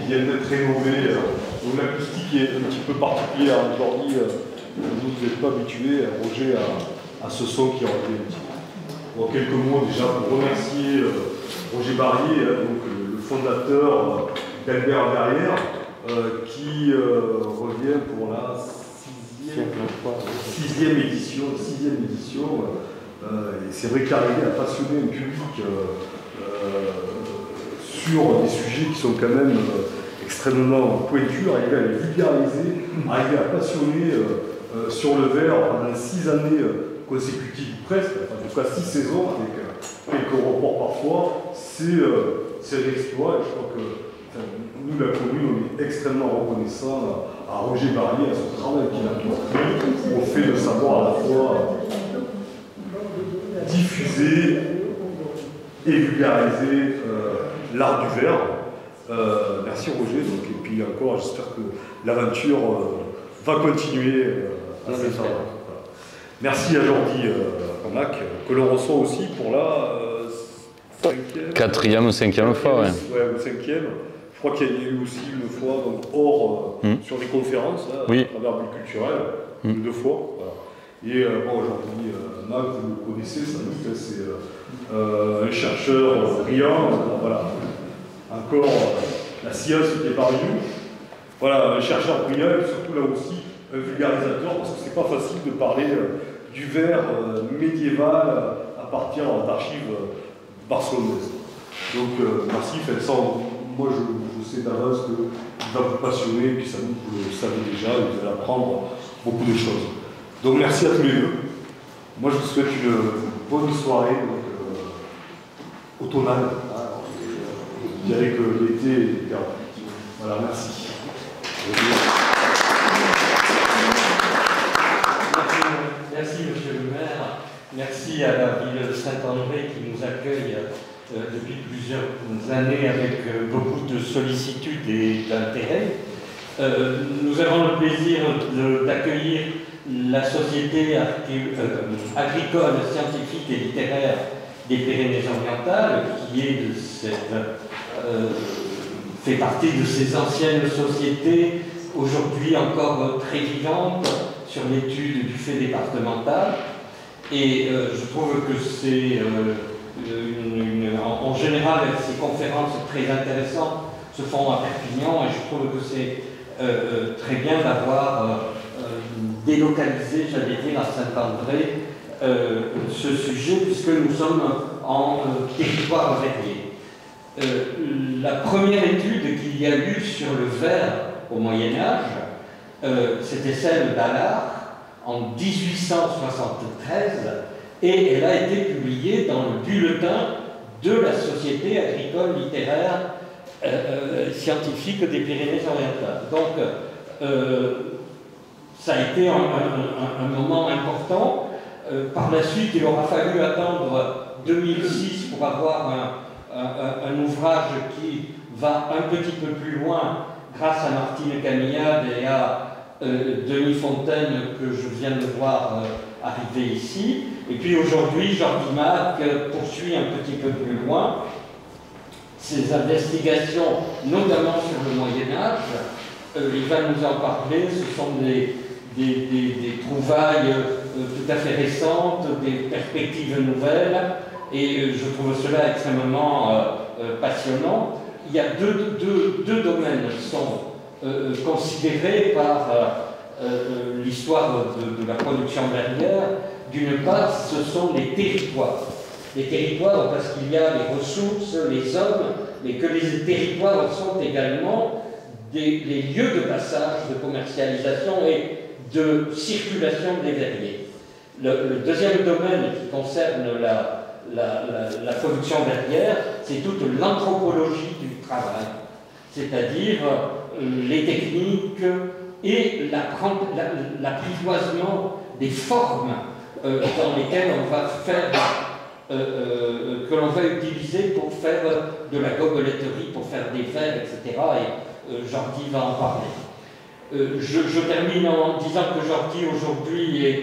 viennent d'être rénovés. Donc l'acoustique est un petit peu particulière. Aujourd'hui, vous n'êtes pas habitué, Roger, à ce son qui aurait été un petit peu. Bon, quelques mots déjà pour remercier Roger Barrier, donc, le fondateur d'Albert Verrières, qui revient pour la sixième édition. Et c'est vrai qu'arriver à passionner un public sur des sujets qui sont quand même extrêmement pointus, arriver à les vulgariser, arriver à passionner sur le verre pendant 6 années consécutives presque, en tout cas 6 saisons avec quelques reports parfois, c'est un exploit. Et je crois que nous, la commune, on est extrêmement reconnaissant à Roger Barrier, à ce travail qu'il a construit, au fait de savoir à la fois diffuser et vulgariser l'art du verre. Merci Roger, donc, et puis encore, j'espère que l'aventure va continuer à cette heure. Voilà. Merci à Jordi Comac, que l'on reçoit aussi pour la 4e ou 5e fois, ouais. Ouais, ou 5e. Je crois qu'il y a eu aussi une fois, donc, hors sur des conférences, là, oui. à travers Bulle Culturelle, 2 fois. Voilà. Et bon, aujourd'hui, Mac, vous le connaissez, c'est un chercheur brillant. Voilà. Encore la science qui est parmi nous. Voilà, un chercheur brillant, et surtout là aussi, un vulgarisateur, parce que c'est pas facile de parler du verre médiéval à partir d'archives barcelonaises. Donc, merci, Vincent. Moi, je sais d'avance qu'il va vous passionner, puis ça vous le savez déjà, et vous allez apprendre beaucoup de choses. Donc merci à tous les deux. Moi je vous souhaite une bonne soirée automnale. Je dirais que l'été est perdu. Voilà, merci. Merci monsieur le maire. Merci à la ville de Saint-André qui nous accueille depuis plusieurs années avec beaucoup de sollicitude et d'intérêt. Nous avons le plaisir d'accueillir la Société agricole, scientifique et littéraire des Pyrénées-Orientales, qui est fait partie de ces anciennes sociétés, aujourd'hui encore très vivantes, sur l'étude du fait départemental. Et je trouve que c'est, en général, ces conférences très intéressantes se font à Perpignan, et je trouve que c'est très bien d'avoir délocalisé, j'allais dire, à Saint-André, ce sujet, puisque nous sommes en territoire verrier. La première étude qu'il y a eu sur le verre au Moyen-Âge, c'était celle d'Allard en 1873, et elle a été publiée dans le bulletin de la Société agricole littéraire scientifique des Pyrénées-Orientales. Donc, ça a été un moment important. Par la suite, il aura fallu attendre 2006 pour avoir un ouvrage qui va un petit peu plus loin grâce à Martine Camillade et à Denis Fontaine que je viens de voir arriver ici. Et puis aujourd'hui, Jordi Mac poursuit un petit peu plus loin ses investigations, notamment sur le Moyen-Âge. Il va nous en parler. Ce sont des trouvailles tout à fait récentes, des perspectives nouvelles, et je trouve cela extrêmement passionnant. Il y a deux domaines qui sont considérés par l'histoire de la production verrière. D'une part, ce sont les territoires. Les territoires parce qu'il y a les ressources, les hommes, mais que les territoires sont également les lieux de passage, de commercialisation et de circulation des verriers. Le deuxième domaine qui concerne la production verrière, c'est toute l'anthropologie du travail, c'est-à-dire les techniques et l'apprivoisement des formes dans lesquelles on va faire, que l'on va utiliser pour faire de la gobeletterie, pour faire des verres, etc. Et Jordi va en parler. Je termine en disant que Jordi aujourd'hui est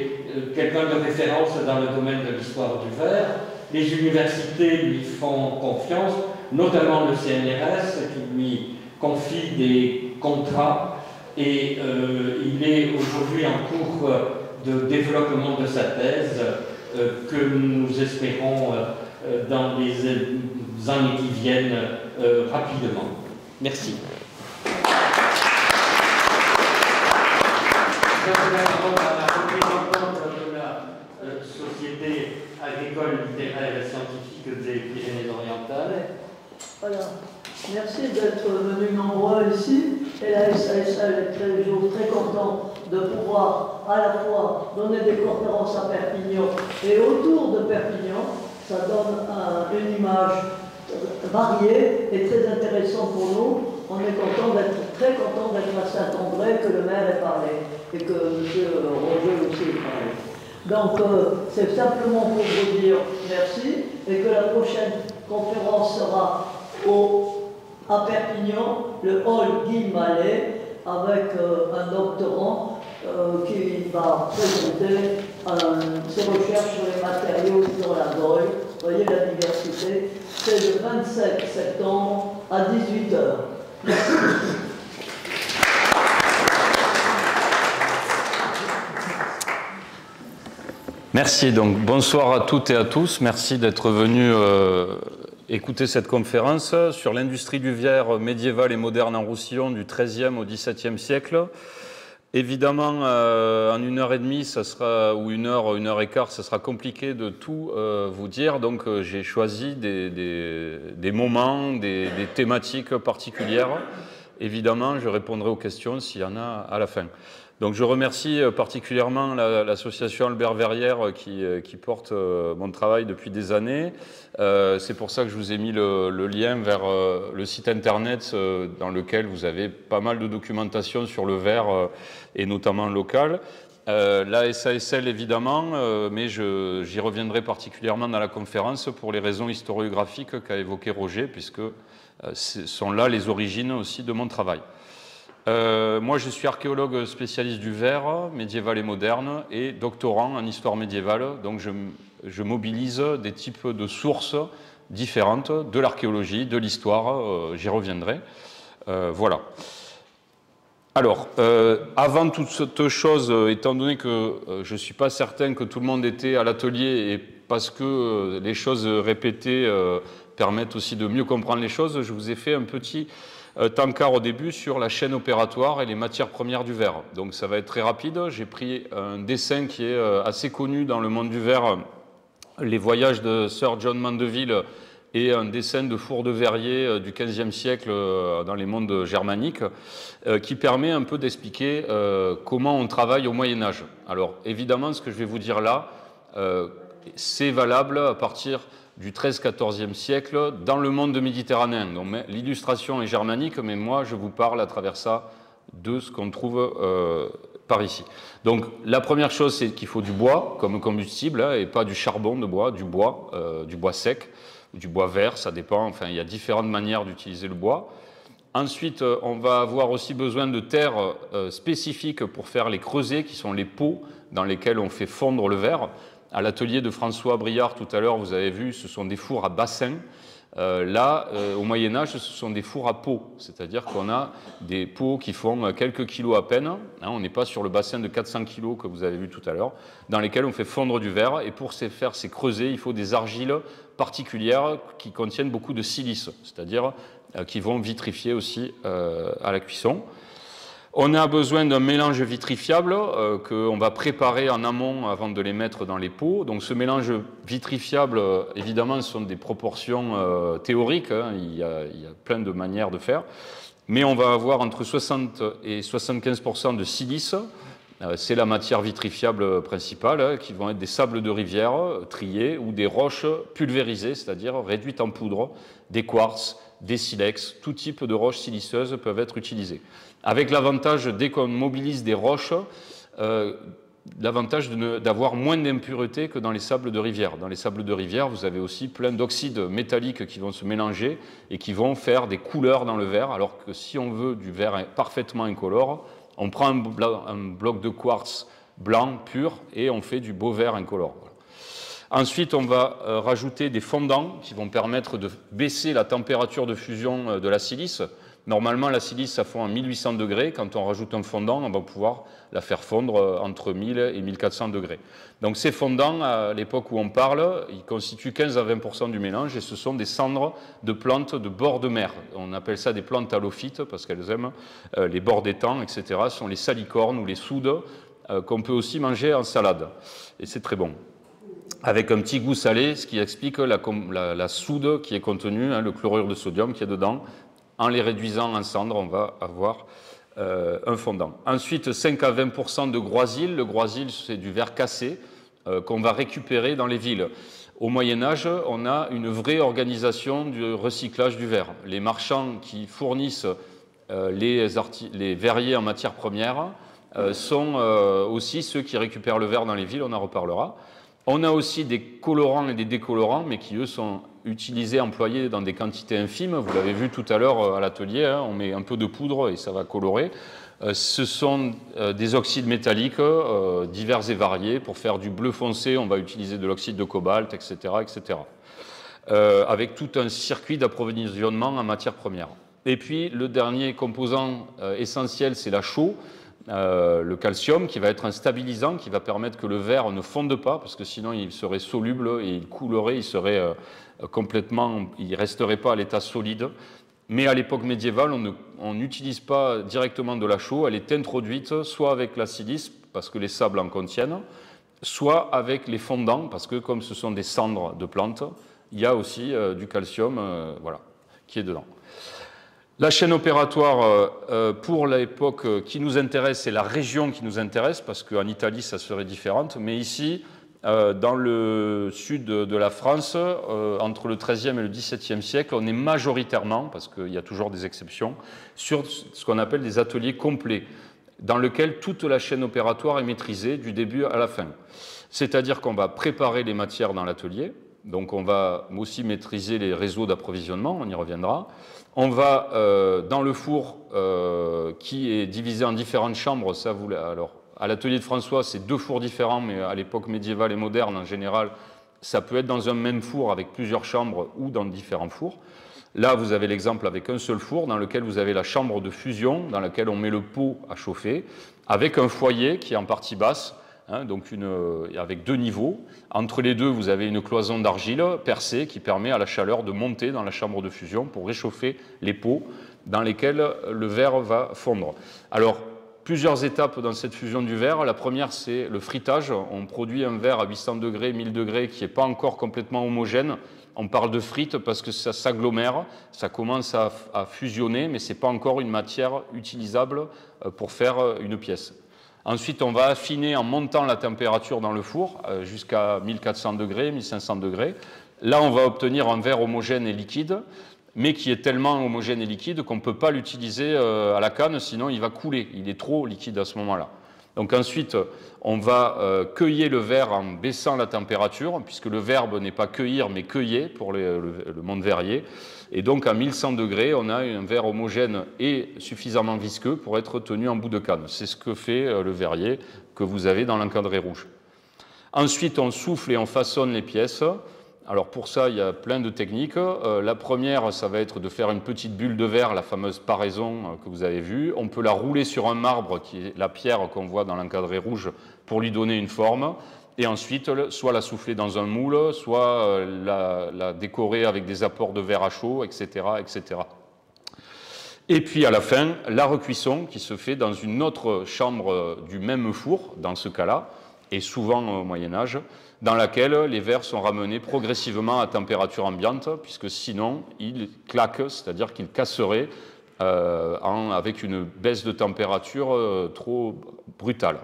quelqu'un de référence dans le domaine de l'histoire du verre. Les universités lui font confiance, notamment le CNRS qui lui confie des contrats et il est aujourd'hui en cours de développement de sa thèse que nous espérons dans les années qui viennent rapidement. Merci. Je donne la parole à la représentante de la Société agricole, littéraire et scientifique des Pyrénées-Orientales. Voilà. Merci d'être venus nombreux ici. Et la SASL est toujours très content de pouvoir à la fois donner des conférences à Perpignan et autour de Perpignan. Ça donne une image variée et très intéressante pour nous. On est très content d'être à Saint-André, que le maire ait parlé et que M. Roger aussi ait parlé. Donc, c'est simplement pour vous dire merci et que la prochaine conférence sera à Perpignan, le hall Guy Mallet, avec un doctorant qui va présenter ses recherches sur les matériaux dans la Goye. Vous voyez la diversité. C'est le 27 septembre à 18 h. Merci, donc bonsoir à toutes et à tous. Merci d'être venus écouter cette conférence sur l'industrie du verre médiévale et moderne en Roussillon du XIIIe au XVIIe siècle. Évidemment, en 1h30, ça sera, ou 1h et quart, ça sera compliqué de tout vous dire. Donc, j'ai choisi des moments, des thématiques particulières. Évidemment, je répondrai aux questions s'il y en a à la fin. Donc, je remercie particulièrement l'association Albert Verrières qui porte mon travail depuis des années. C'est pour ça que je vous ai mis le lien vers le site internet dans lequel vous avez pas mal de documentation sur le verre et notamment local. La SASL évidemment, mais j'y reviendrai particulièrement dans la conférence pour les raisons historiographiques qu'a évoqué Roger, puisque ce sont là les origines aussi de mon travail. Moi, je suis archéologue spécialiste du verre, médiéval et moderne, et doctorant en histoire médiévale. Donc, je mobilise des types de sources différentes, de l'archéologie, de l'histoire, j'y reviendrai. Voilà. Alors, avant toute cette chose, étant donné que je ne suis pas certain que tout le monde était à l'atelier, et parce que les choses répétées permettent aussi de mieux comprendre les choses, je vous ai fait un petit tankard au début sur la chaîne opératoire et les matières premières du verre. Donc ça va être très rapide. J'ai pris un dessin qui est assez connu dans le monde du verre, les voyages de Sir John Mandeville, et un dessin de four de verrier du XVe siècle dans les mondes germaniques, qui permet un peu d'expliquer comment on travaille au Moyen-Âge. Alors évidemment, ce que je vais vous dire là, c'est valable à partir du XIIIe-XIVe siècle dans le monde méditerranéen. Donc l'illustration est germanique, mais moi je vous parle à travers ça de ce qu'on trouve par ici. Donc la première chose, c'est qu'il faut du bois comme combustible, hein, et pas du charbon de bois, du bois sec, ou du bois vert, ça dépend, enfin il y a différentes manières d'utiliser le bois. Ensuite, on va avoir aussi besoin de terres spécifiques pour faire les creusets, qui sont les pots dans lesquels on fait fondre le verre. À l'atelier de François Briard, tout à l'heure, vous avez vu, ce sont des fours à bassin. Là, au Moyen-Âge, ce sont des fours à pots, c'est-à-dire qu'on a des pots qui font quelques kilos à peine. Hein, on n'est pas sur le bassin de 400 kilos que vous avez vu tout à l'heure, dans lesquels on fait fondre du verre. Et pour faire ces creusets, il faut des argiles particulières qui contiennent beaucoup de silice, c'est-à-dire qui vont vitrifier aussi à la cuisson. On a besoin d'un mélange vitrifiable qu'on va préparer en amont avant de les mettre dans les pots. Donc ce mélange vitrifiable, évidemment, ce sont des proportions théoriques, hein, il y a plein de manières de faire. Mais on va avoir entre 60 et 75% de silice, c'est la matière vitrifiable principale, hein, qui vont être des sables de rivière triés ou des roches pulvérisées, c'est-à-dire réduites en poudre, des quartz, des silex, tout type de roches siliceuses peuvent être utilisées. Avec l'avantage, dès qu'on mobilise des roches, l'avantage d'avoir moins d'impuretés que dans les sables de rivière. Dans les sables de rivière, vous avez aussi plein d'oxydes métalliques qui vont se mélanger et qui vont faire des couleurs dans le verre, alors que si on veut du verre parfaitement incolore, on prend un bloc de quartz blanc pur et on fait du beau verre incolore. Voilà. Ensuite, on va rajouter des fondants qui vont permettre de baisser la température de fusion de la silice. Normalement, la silice, ça fond à 1800 degrés. Quand on rajoute un fondant, on va pouvoir la faire fondre entre 1000 et 1400 degrés. Donc ces fondants, à l'époque où on parle, ils constituent 15 à 20% du mélange et ce sont des cendres de plantes de bord de mer. On appelle ça des plantes halophytes parce qu'elles aiment les bords d'étangs, etc. Ce sont les salicornes ou les soudes qu'on peut aussi manger en salade. Et c'est très bon. Avec un petit goût salé, ce qui explique la soude qui est contenue, le chlorure de sodium qui est dedans. En les réduisant en cendres, on va avoir un fondant. Ensuite, 5 à 20% de groisil. Le groisil, c'est du verre cassé qu'on va récupérer dans les villes. Au Moyen-Âge, on a une vraie organisation du recyclage du verre. Les marchands qui fournissent les verriers en matière première sont aussi ceux qui récupèrent le verre dans les villes, on en reparlera. On a aussi des colorants et des décolorants, mais qui, eux, sont utilisés, employés dans des quantités infimes. Vous l'avez vu tout à l'heure à l'atelier, on met un peu de poudre et ça va colorer. Ce sont des oxydes métalliques divers et variés. Pour faire du bleu foncé, on va utiliser de l'oxyde de cobalt, etc., etc. Avec tout un circuit d'approvisionnement en matière première. Et puis, le dernier composant essentiel, c'est la chaux. Le calcium qui va être un stabilisant qui va permettre que le verre ne fonde pas parce que sinon il serait soluble et il coulerait, il serait il resterait pas à l'état solide. Mais à l'époque médiévale, on n'utilise pas directement de la chaux, elle est introduite soit avec la silice parce que les sables en contiennent, soit avec les fondants parce que comme ce sont des cendres de plantes, il y a aussi du calcium voilà, qui est dedans. La chaîne opératoire, pour l'époque qui nous intéresse, c'est la région qui nous intéresse, parce qu'en Italie, ça serait différente. Mais ici, dans le sud de la France, entre le XIIIe et le XVIIe siècle, on est majoritairement, parce qu'il y a toujours des exceptions, sur ce qu'on appelle des ateliers complets, dans lesquels toute la chaîne opératoire est maîtrisée du début à la fin. C'est-à-dire qu'on va préparer les matières dans l'atelier, donc on va aussi maîtriser les réseaux d'approvisionnement, on y reviendra. On va dans le four qui est divisé en différentes chambres. Alors, à l'atelier de François, c'est 2 fours différents, mais à l'époque médiévale et moderne, en général, ça peut être dans un même four avec plusieurs chambres ou dans différents fours. Là, vous avez l'exemple avec un seul four dans lequel vous avez la chambre de fusion, dans laquelle on met le pot à chauffer, avec un foyer qui est en partie basse, donc avec 2 niveaux. Entre les deux, vous avez une cloison d'argile percée qui permet à la chaleur de monter dans la chambre de fusion pour réchauffer les pots dans lesquels le verre va fondre. Alors, plusieurs étapes dans cette fusion du verre. La première, c'est le frittage. On produit un verre à 800 degrés, 1000 degrés qui n'est pas encore complètement homogène. On parle de frite parce que ça s'agglomère, ça commence à fusionner, mais ce n'est pas encore une matière utilisable pour faire une pièce. Ensuite, on va affiner en montant la température dans le four jusqu'à 1400 degrés, 1500 degrés. Là, on va obtenir un verre homogène et liquide, mais qui est tellement homogène et liquide qu'on ne peut pas l'utiliser à la canne, sinon il va couler. Il est trop liquide à ce moment-là. Donc ensuite, on va cueillir le verre en baissant la température, puisque le verbe n'est pas cueillir, mais cueiller pour le monde verrier. Et donc à 1100 degrés, on a un verre homogène et suffisamment visqueux pour être tenu en bout de canne. C'est ce que fait le verrier que vous avez dans l'encadré rouge. Ensuite, on souffle et on façonne les pièces. Alors pour ça, il y a plein de techniques. La première, ça va être de faire une petite bulle de verre, la fameuse paraison que vous avez vue. On peut la rouler sur un marbre, qui est la pierre qu'on voit dans l'encadré rouge, pour lui donner une forme. Et ensuite, soit la souffler dans un moule, soit la décorer avec des apports de verre à chaud, etc., etc. Et puis à la fin, la recuisson qui se fait dans une autre chambre du même four, dans ce cas-là, et souvent au Moyen-Âge, dans laquelle les verres sont ramenés progressivement à température ambiante, puisque sinon ils claquent, c'est-à-dire qu'ils casseraient avec une baisse de température trop brutale.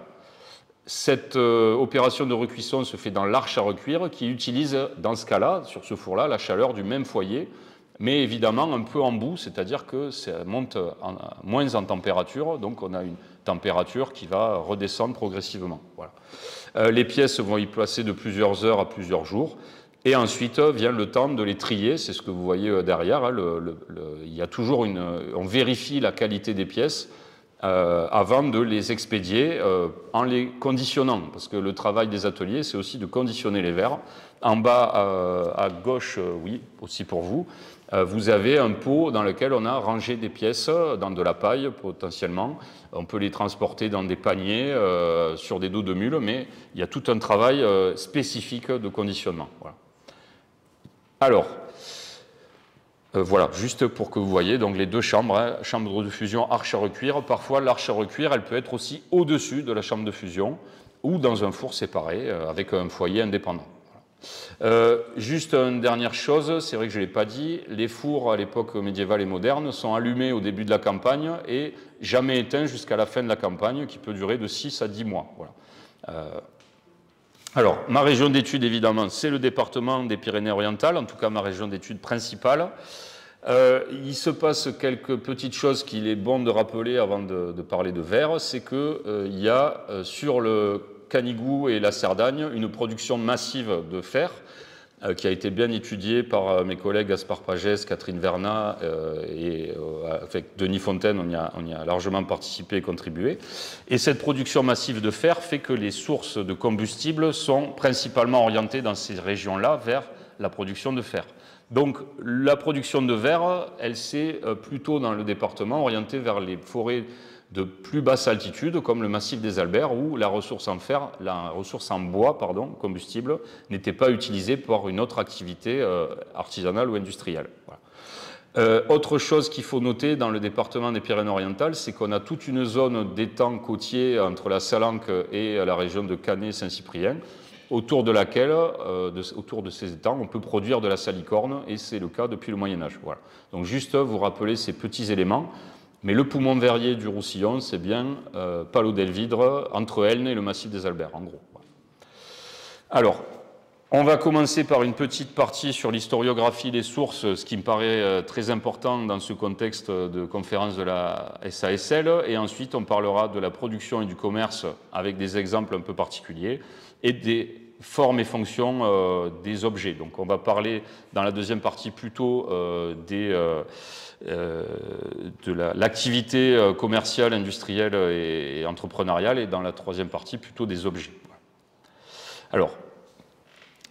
Cette opération de recuisson se fait dans l'arche à recuire qui utilise, dans ce cas-là, sur ce four-là, la chaleur du même foyer, mais évidemment un peu en bout, c'est-à-dire que ça monte moins en température, donc on a une température qui va redescendre progressivement. Voilà. Les pièces vont y passer de plusieurs heures à plusieurs jours, et ensuite vient le temps de les trier, c'est ce que vous voyez derrière, il y a toujours on vérifie la qualité des pièces, avant de les expédier en les conditionnant, parce que le travail des ateliers, c'est aussi de conditionner les verres. En bas à gauche, oui, aussi pour vous, vous avez un pot dans lequel on a rangé des pièces dans de la paille potentiellement. On peut les transporter dans des paniers sur des dos de mule, mais il y a tout un travail spécifique de conditionnement. Voilà. Alors, voilà, juste pour que vous voyez donc les deux chambres, hein, chambre de fusion, arche à recuire. Parfois, l'arche à recuire, elle peut être aussi au-dessus de la chambre de fusion ou dans un four séparé avec un foyer indépendant. Juste une dernière chose, c'est vrai que je ne l'ai pas dit, les fours à l'époque médiévale et moderne sont allumés au début de la campagne et jamais éteints jusqu'à la fin de la campagne qui peut durer de 6 à 10 mois. Voilà. Alors, ma région d'études, évidemment, c'est le département des Pyrénées-Orientales, en tout cas ma région d'études principale. Il se passe quelques petites choses qu'il est bon de rappeler avant de parler de verre, c'est qu'il y a sur le Canigou et la Cerdagne une production massive de fer qui a été bien étudiée par mes collègues Gaspard Pagès, Catherine Vernat et avec Denis Fontaine, on y a largement participé et contribué. Et cette production massive de fer fait que les sources de combustible sont principalement orientées dans ces régions-là vers la production de fer. Donc la production de verre, elle s'est plutôt dans le département orientée vers les forêts de plus basse altitude, comme le massif des Alberts, où la ressource en fer, la ressource en bois, pardon, combustible, n'était pas utilisée pour une autre activité artisanale ou industrielle. Voilà. Autre chose qu'il faut noter dans le département des Pyrénées-Orientales, c'est qu'on a toute une zone d'étangs côtiers entre la Salanque et la région de Canet-Saint-Cyprien, autour de laquelle, autour de ces étangs, on peut produire de la salicorne, et c'est le cas depuis le Moyen-Âge. Voilà. Donc juste vous rappeler ces petits éléments. Mais le poumon verrier du Roussillon, c'est bien Palau-Delvidre, entre Elne et le massif des Alberts, en gros. Alors, on va commencer par une petite partie sur l'historiographie des sources, ce qui me paraît très important dans ce contexte de conférence de la SASL, et ensuite on parlera de la production et du commerce avec des exemples un peu particuliers, et des formes et fonctions des objets. Donc on va parler dans la deuxième partie plutôt de l'activité commerciale, industrielle et entrepreneuriale, et dans la troisième partie plutôt des objets. Alors,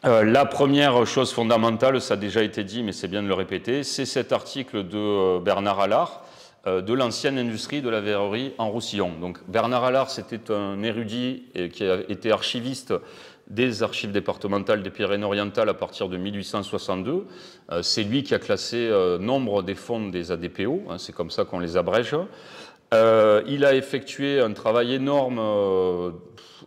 la première chose fondamentale, ça a déjà été dit, mais c'est bien de le répéter, c'est cet article de Bernard Allard, de l'ancienne industrie de la verrerie en Roussillon. Donc Bernard Allard, c'était un érudit qui a été archiviste des archives départementales des Pyrénées-Orientales à partir de 1862. C'est lui qui a classé nombre des fonds des ADPO, hein, c'est comme ça qu'on les abrège. Il a effectué un travail énorme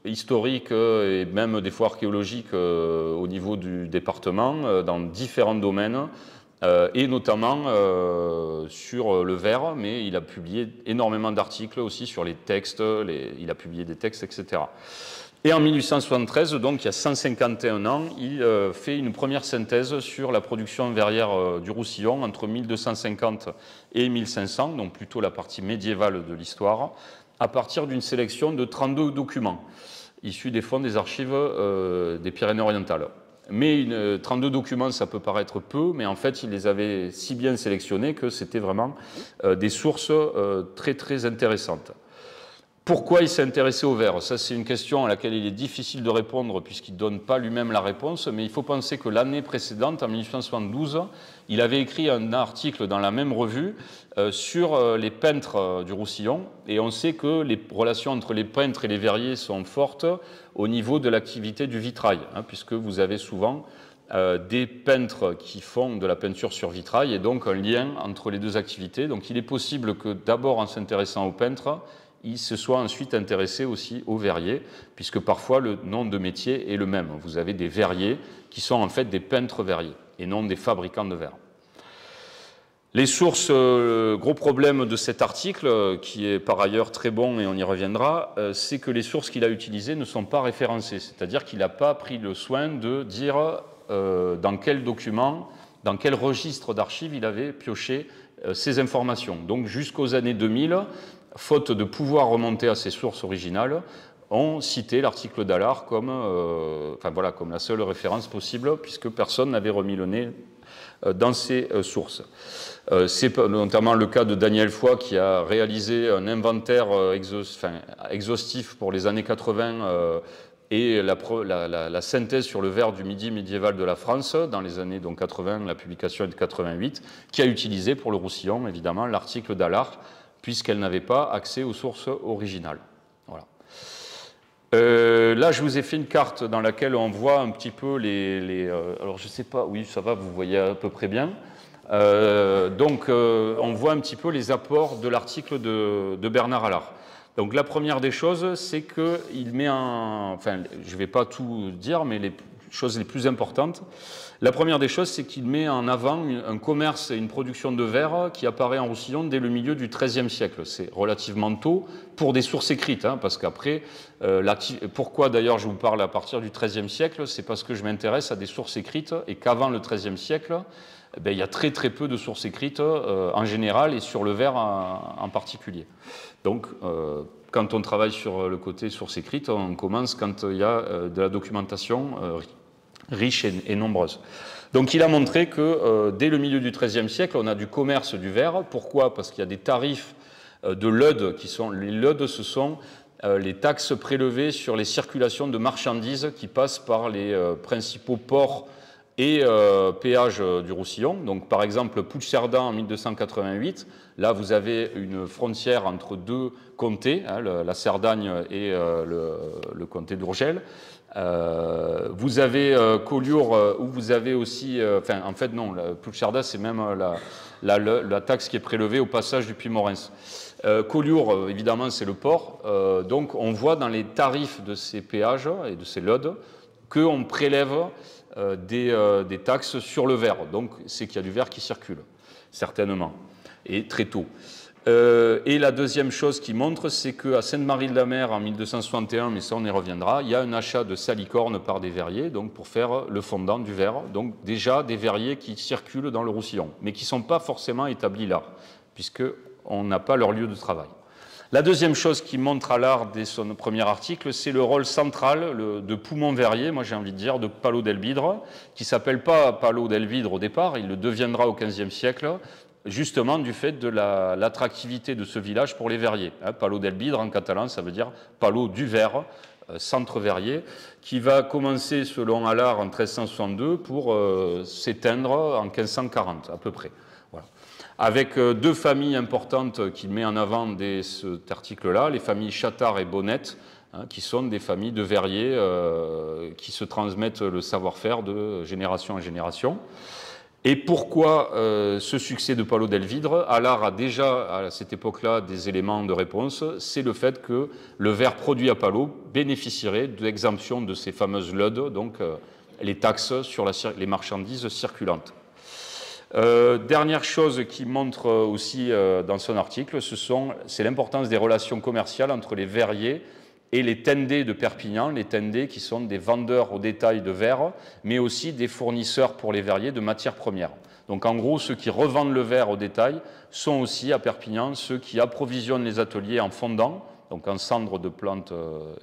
historique et même des fois archéologique au niveau du département dans différents domaines et notamment sur le verre, mais il a publié énormément d'articles aussi sur les textes, il a publié des textes, etc. Et en 1873, donc il y a 151 ans, il fait une première synthèse sur la production verrière du Roussillon entre 1250 et 1500, donc plutôt la partie médiévale de l'histoire, à partir d'une sélection de 32 documents issus des fonds des archives des Pyrénées-Orientales. Mais 32 documents, ça peut paraître peu, mais en fait, il les avait si bien sélectionnés que c'était vraiment des sources très très intéressantes. Pourquoi il s'est intéressé au verre? Ça, c'est une question à laquelle il est difficile de répondre puisqu'il ne donne pas lui-même la réponse, mais il faut penser que l'année précédente, en 1872, il avait écrit un article dans la même revue sur les peintres du Roussillon, et on sait que les relations entre les peintres et les verriers sont fortes au niveau de l'activité du vitrail, hein, puisque vous avez souvent des peintres qui font de la peinture sur vitrail, et donc un lien entre les deux activités. Donc il est possible que d'abord, en s'intéressant aux peintres, il se soit ensuite intéressé aussi aux verriers, puisque parfois le nom de métier est le même. Vous avez des verriers qui sont en fait des peintres verriers, et non des fabricants de verre. Les sources, gros problème de cet article, qui est par ailleurs très bon et on y reviendra, c'est que les sources qu'il a utilisées ne sont pas référencées, c'est-à-dire qu'il n'a pas pris le soin de dire dans quel document, dans quel registre d'archives il avait pioché ces informations. Donc jusqu'aux années 2000, faute de pouvoir remonter à ses sources originales, on citait l'article d'Allard comme, comme la seule référence possible, puisque personne n'avait remis le nez dans ces sources. C'est notamment le cas de Daniel Foy, qui a réalisé un inventaire exhaustif pour les années 80 et la synthèse sur le verre du Midi médiéval de la France, dans les années donc, 80, la publication est de 88, qui a utilisé pour le Roussillon, évidemment, l'article d'Allard, puisqu'elle n'avait pas accès aux sources originales. Voilà. Là, je vous ai fait une carte dans laquelle on voit un petit peu alors, je ne sais pas, oui, ça va, vous voyez à peu près bien. On voit un petit peu les apports de l'article de Bernard Allard. Donc, la première des choses, c'est qu'il met enfin, je ne vais pas tout dire, mais les choses les plus importantes. La première des choses, c'est qu'il met en avant un commerce et une production de verre qui apparaît en Roussillon dès le milieu du XIIIe siècle. C'est relativement tôt pour des sources écrites, hein, parce qu'après, pourquoi d'ailleurs je vous parle à partir du XIIIe siècle, c'est parce que je m'intéresse à des sources écrites et qu'avant le XIIIe siècle, il y a très très peu de sources écrites en général et sur le verre en particulier. Donc, quand on travaille sur le côté sources écrites, on commence quand il y a de la documentation riche et nombreuse. Donc il a montré que dès le milieu du XIIIe siècle, on a du commerce du verre. Pourquoi? Parce qu'il y a des tarifs de LUD qui sont... Les LUD, ce sont les taxes prélevées sur les circulations de marchandises qui passent par les principaux ports et péages du Roussillon. Donc par exemple, Puigcerdà en 1288, là vous avez une frontière entre deux comtés, hein, la Cerdagne et le comté d'Urgell. Vous avez Collioure, où vous avez aussi... enfin, en fait, non, Puigcerdà, c'est même la taxe qui est prélevée au passage du Puy-Morens. Collioure, évidemment, c'est le port. Donc, on voit dans les tarifs de ces péages et de ces LUD qu'on prélève des taxes sur le verre. Donc, c'est qu'il y a du verre qui circule, certainement, et très tôt. Et la deuxième chose qui montre, c'est qu'à Sainte-Marie-de-la-Mer, en 1261, mais ça on y reviendra, il y a un achat de salicorne par des verriers, donc pour faire le fondant du verre. Donc déjà des verriers qui circulent dans le Roussillon, mais qui ne sont pas forcément établis là, puisqu'on n'a pas leur lieu de travail. La deuxième chose qui montre à l'art dès son premier article, c'est le rôle central de poumon verrier, moi j'ai envie de dire, de Palo del Vidre, qui ne s'appelle pas Palo del Vidre au départ, il le deviendra au XVe siècle, justement du fait de l'attractivité de ce village pour les verriers. Palo del Vidre, en catalan, ça veut dire Palo du verre, centre verrier, qui va commencer, selon Allard, en 1362 pour s'éteindre en 1540, à peu près. Voilà. Avec deux familles importantes qu'il met en avant dès cet article-là, les familles Chattard et Bonnet, hein, qui sont des familles de verriers qui se transmettent le savoir-faire de génération en génération. Et pourquoi ce succès de Palo del Vidre? Allard a déjà, à cette époque-là, des éléments de réponse. C'est le fait que le verre produit à Palo bénéficierait d'exemption de ces fameuses LUD, donc les taxes sur les marchandises circulantes. Dernière chose qu'il montre aussi dans son article, c'est l'importance des relations commerciales entre les verriers et les tendés de Perpignan, les tendés qui sont des vendeurs au détail de verre, mais aussi des fournisseurs pour les verriers de matières premières. Donc en gros, ceux qui revendent le verre au détail sont aussi à Perpignan ceux qui approvisionnent les ateliers en fondant, donc en cendres de plantes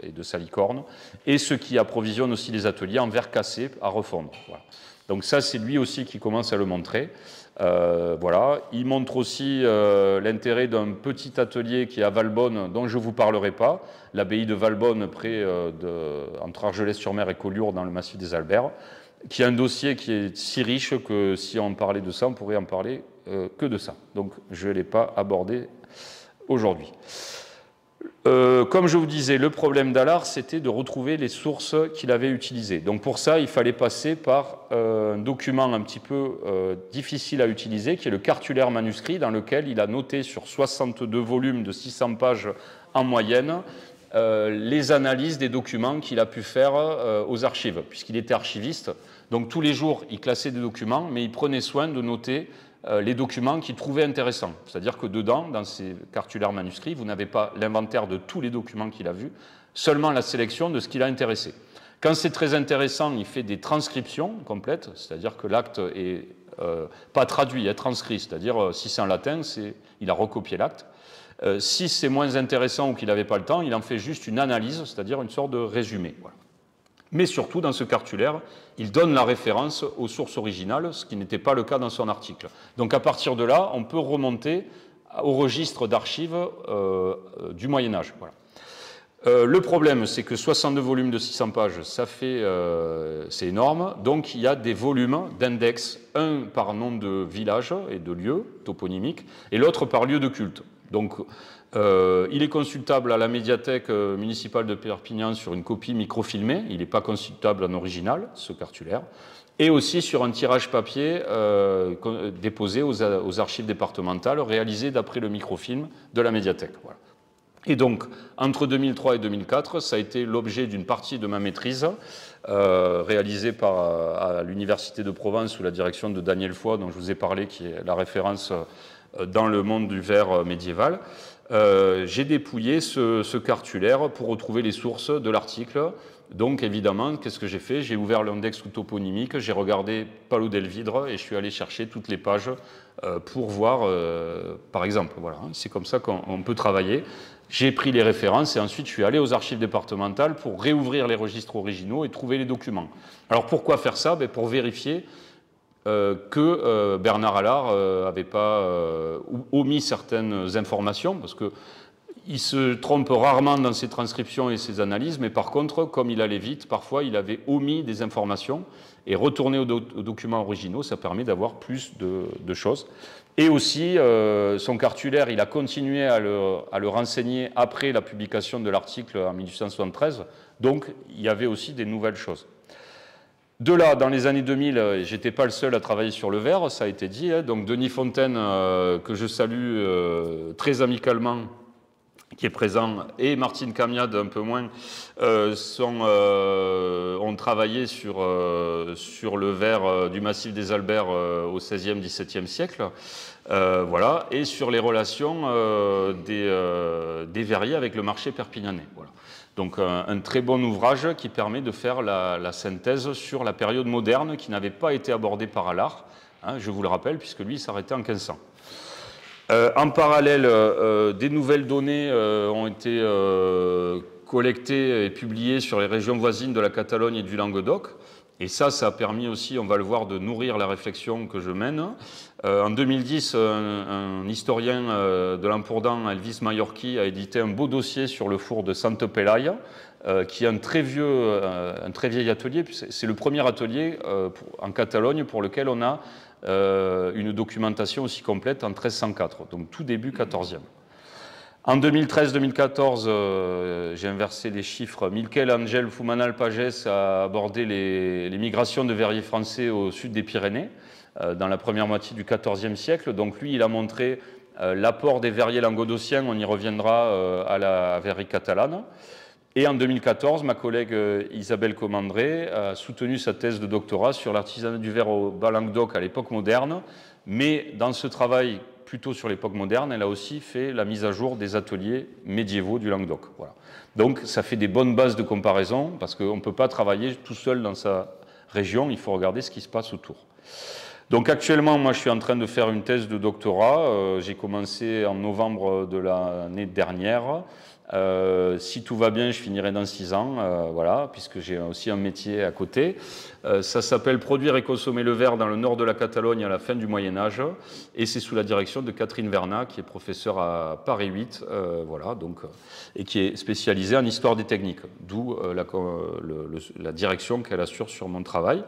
et de salicorne, et ceux qui approvisionnent aussi les ateliers en verre cassé à refondre. Voilà. Donc ça, c'est lui aussi qui commence à le montrer. Voilà. Il montre aussi l'intérêt d'un petit atelier qui est à Valbonne, dont je ne vous parlerai pas, l'abbaye de Valbonne, entre Argelès-sur-Mer et Collioure, dans le massif des Alberts, qui est un dossier qui est si riche que si on parlait de ça, on pourrait en parler que de ça. Donc je ne l'ai pas abordé aujourd'hui. Comme je vous disais, le problème d'Allard, c'était de retrouver les sources qu'il avait utilisées. Donc pour ça, il fallait passer par un document un petit peu difficile à utiliser, qui est le cartulaire manuscrit, dans lequel il a noté sur 62 volumes de 600 pages en moyenne les analyses des documents qu'il a pu faire aux archives, puisqu'il était archiviste. Donc tous les jours, il classait des documents, mais il prenait soin de noter les documents qu'il trouvait intéressants. C'est-à-dire que dedans, dans ces cartulaires manuscrits, vous n'avez pas l'inventaire de tous les documents qu'il a vus, seulement la sélection de ce qui l'a intéressé. Quand c'est très intéressant, il fait des transcriptions complètes, c'est-à-dire que l'acte est pas traduit, est transcrit, c'est-à-dire si c'est en latin, il a recopié l'acte. Si c'est moins intéressant ou qu'il n'avait pas le temps, il en fait juste une analyse, c'est-à-dire une sorte de résumé. Voilà. Mais surtout, dans ce cartulaire, il donne la référence aux sources originales, ce qui n'était pas le cas dans son article. Donc à partir de là, on peut remonter au registre d'archives du Moyen-Âge. Voilà. Le problème, c'est que 62 volumes de 600 pages, ça fait, c'est énorme. Donc, il y a des volumes d'index, un par nom de village et de lieu toponymique, et l'autre par lieu de culte. Donc, il est consultable à la médiathèque municipale de Perpignan sur une copie microfilmée. Il n'est pas consultable en original, ce cartulaire. Et aussi sur un tirage papier déposé aux archives départementales, réalisé d'après le microfilm de la médiathèque. Voilà. Et donc, entre 2003 et 2004, ça a été l'objet d'une partie de ma maîtrise réalisée à l'Université de Provence sous la direction de Daniel Foy, dont je vous ai parlé, qui est la référence dans le monde du verre médiéval. J'ai dépouillé ce cartulaire pour retrouver les sources de l'article. Donc, évidemment, qu'est-ce que j'ai fait? J'ai ouvert l'index toponymique, j'ai regardé Palo del Vidre et je suis allé chercher toutes les pages pour voir, par exemple. Voilà, c'est comme ça qu'on peut travailler. J'ai pris les références et ensuite je suis allé aux archives départementales pour réouvrir les registres originaux et trouver les documents. Alors pourquoi faire ça? Pour vérifier que Bernard Allard n'avait pas omis certaines informations, parce qu'il se trompe rarement dans ses transcriptions et ses analyses, mais par contre, comme il allait vite, parfois il avait omis des informations, et retourner aux documents originaux, ça permet d'avoir plus de choses. Et aussi, son cartulaire, il a continué à le renseigner après la publication de l'article en 1873, donc il y avait aussi des nouvelles choses. De là, dans les années 2000, je n'étais pas le seul à travailler sur le verre, ça a été dit, hein. Donc Denis Fontaine, que je salue très amicalement, qui est présent, et Martine Camiade, un peu moins, ont travaillé sur le verre du massif des Alberts au XVIe, XVIIe siècle, voilà, et sur les relations des verriers avec le marché perpignanais. Voilà. Donc un très bon ouvrage qui permet de faire la synthèse sur la période moderne qui n'avait pas été abordée par Allard, hein, je vous le rappelle, puisque lui s'arrêtait en 1500. En parallèle, des nouvelles données ont été collectées et publiées sur les régions voisines de la Catalogne et du Languedoc. Et ça a permis aussi, on va le voir, de nourrir la réflexion que je mène. En 2010, un historien de l'Empourdan, Elvis Mallorquí, a édité un beau dossier sur le four de Santa Pelaia, qui est un très vieil atelier. C'est le premier atelier en Catalogne pour lequel on a une documentation aussi complète en 1304, donc tout début 14e. En 2013-2014, j'ai inversé les chiffres. Miquel Ángel Fumanal Pagès a abordé les migrations de verriers français au sud des Pyrénées, dans la première moitié du XIVe siècle. Donc lui, il a montré l'apport des verriers languedociens, on y reviendra, à la verrerie catalane. Et en 2014, ma collègue Isabelle Comandré a soutenu sa thèse de doctorat sur l'artisanat du verre au Bas-Languedoc à l'époque moderne. Mais dans ce travail plutôt sur l'époque moderne, elle a aussi fait la mise à jour des ateliers médiévaux du Languedoc. Voilà. Donc ça fait des bonnes bases de comparaison, parce qu'on ne peut pas travailler tout seul dans sa région, il faut regarder ce qui se passe autour. Donc actuellement, moi je suis en train de faire une thèse de doctorat, j'ai commencé en novembre de l'année dernière. Si tout va bien, je finirai dans 6 ans, voilà, puisque j'ai aussi un métier à côté. Ça s'appelle « Produire et consommer le verre dans le nord de la Catalogne à la fin du Moyen-Âge » et c'est sous la direction de Catherine Vernat, qui est professeure à Paris 8, voilà, donc, et qui est spécialisée en histoire des techniques, d'où la direction qu'elle assure sur mon travail.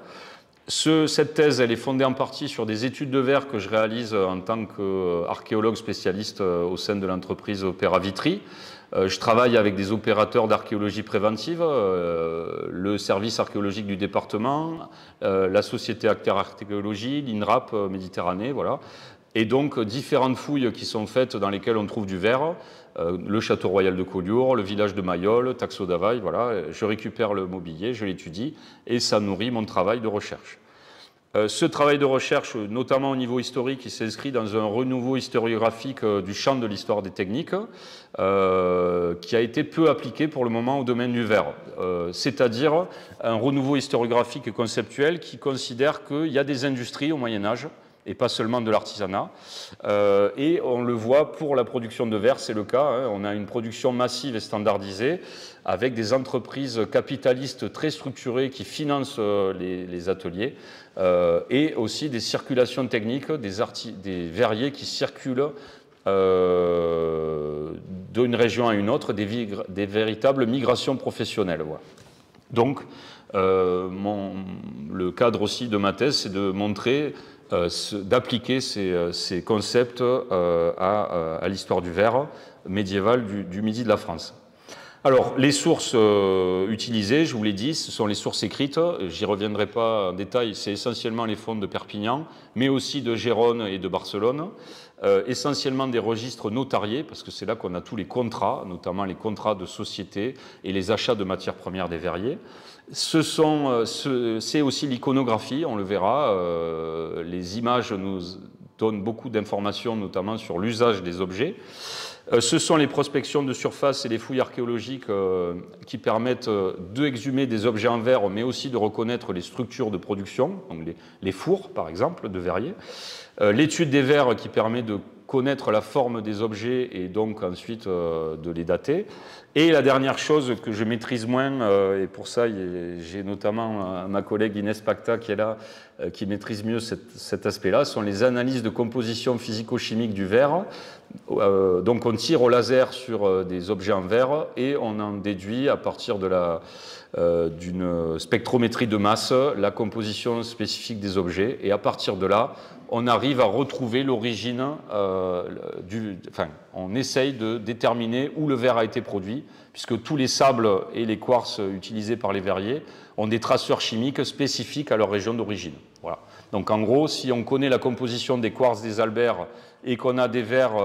Cette thèse, elle est fondée en partie sur des études de verre que je réalise en tant qu'archéologue spécialiste au sein de l'entreprise Opéra Vitry. Je travaille avec des opérateurs d'archéologie préventive, le service archéologique du département, la société Acter Archéologie, l'INRAP Méditerranée, voilà. Et donc différentes fouilles qui sont faites dans lesquelles on trouve du verre, le château royal de Collioure, le village de Mayol, Taxo d'Availle, voilà. Je récupère le mobilier, je l'étudie et ça nourrit mon travail de recherche. Ce travail de recherche, notamment au niveau historique, il s'inscrit dans un renouveau historiographique du champ de l'histoire des techniques qui a été peu appliqué pour le moment au domaine du verre. C'est-à-dire un renouveau historiographique et conceptuel qui considère qu'il y a des industries au Moyen-Âge et pas seulement de l'artisanat. Et on le voit pour la production de verre, c'est le cas. Hein, on a une production massive et standardisée avec des entreprises capitalistes très structurées qui financent les ateliers et aussi des circulations techniques, des verriers qui circulent d'une région à une autre, des véritables migrations professionnelles. Voilà. Donc, le cadre aussi de ma thèse, c'est de montrer, d'appliquer ces concepts à l'histoire du verre médiévale du midi de la France. Alors, les sources utilisées, je vous l'ai dit, ce sont les sources écrites. J'y reviendrai pas en détail. C'est essentiellement les fonds de Perpignan, mais aussi de Gérone et de Barcelone. Essentiellement des registres notariés, parce que c'est là qu'on a tous les contrats, notamment les contrats de société et les achats de matières premières des verriers. C'est aussi l'iconographie, on le verra. Les images nous donnent beaucoup d'informations, notamment sur l'usage des objets. Ce sont les prospections de surface et les fouilles archéologiques qui permettent d'exhumer des objets en verre, mais aussi de reconnaître les structures de production, donc les fours, par exemple, de verriers. L'étude des verres qui permet de connaître la forme des objets et donc ensuite de les dater. Et la dernière chose que je maîtrise moins, et pour ça j'ai notamment ma collègue Inès Pacta qui est là, qui maîtrise mieux cet aspect-là, sont les analyses de composition physico-chimique du verre. Donc on tire au laser sur des objets en verre et on en déduit à partir de d'une spectrométrie de masse la composition spécifique des objets. Et à partir de là, on arrive à retrouver l'origine, on essaye de déterminer où le verre a été produit, puisque tous les sables et les quartz utilisés par les verriers ont des traceurs chimiques spécifiques à leur région d'origine. Voilà. Donc en gros, si on connaît la composition des quartz des albères et qu'on a des verres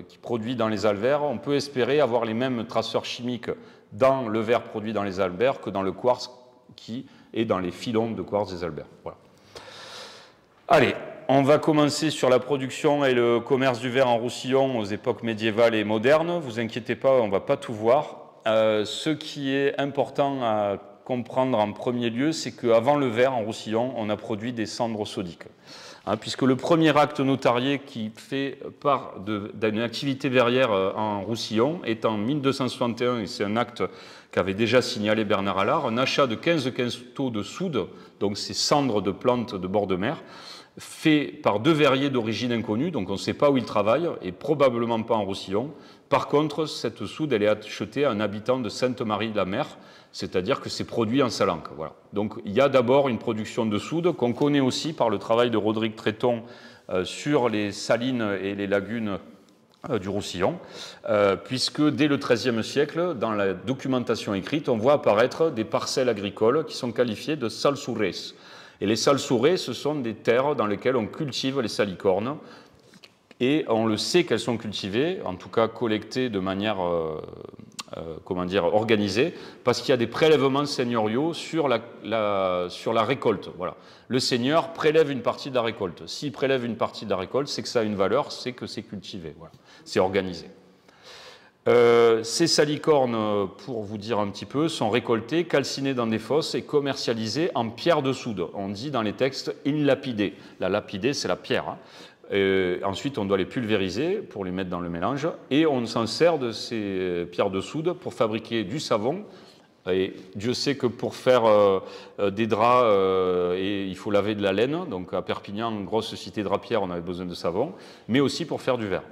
qui produits dans les albères, on peut espérer avoir les mêmes traceurs chimiques dans le verre produit dans les albères que dans le quartz qui est dans les filons de quartz des albères. Voilà. Allez, on va commencer sur la production et le commerce du verre en Roussillon aux époques médiévales et modernes. Ne vous inquiétez pas, on ne va pas tout voir. Ce qui est important à comprendre en premier lieu, c'est qu'avant le verre en Roussillon, on a produit des cendres sodiques. Puisque le premier acte notarié qui fait part d'une activité verrière en Roussillon est en 1261, et c'est un acte qu'avait déjà signalé Bernard Allard, un achat de 15 quintaux de soude, donc ces cendres de plantes de bord de mer, fait par deux verriers d'origine inconnue, donc on ne sait pas où ils travaillent, et probablement pas en Roussillon. Par contre, cette soude, elle est achetée à un habitant de Sainte-Marie-de-la-Mer, c'est-à-dire que c'est produit en Salanque. Voilà. Donc il y a d'abord une production de soude qu'on connaît aussi par le travail de Roderick Tréton sur les salines et les lagunes du Roussillon, puisque dès le XIIIe siècle, dans la documentation écrite, on voit apparaître des parcelles agricoles qui sont qualifiées de salsures. Et les salsures, ce sont des terres dans lesquelles on cultive les salicornes, et on le sait qu'elles sont cultivées, en tout cas collectées de manière organisée, parce qu'il y a des prélèvements seigneuriaux sur la récolte. Voilà. Le seigneur prélève une partie de la récolte. S'il prélève une partie de la récolte, c'est que ça a une valeur, c'est que c'est cultivé. Voilà. C'est organisé. Ces salicornes, pour vous dire un petit peu, sont récoltées, calcinées dans des fosses et commercialisées en pierre de soude. On dit dans les textes « in lapidé ». La lapidé, c'est la pierre. Ensuite, on doit les pulvériser pour les mettre dans le mélange. Et on s'en sert de ces pierres de soude pour fabriquer du savon. Et Dieu sait que pour faire des draps, il faut laver de la laine. Donc à Perpignan, une grosse cité drapière, on avait besoin de savon. Mais aussi pour faire du verre.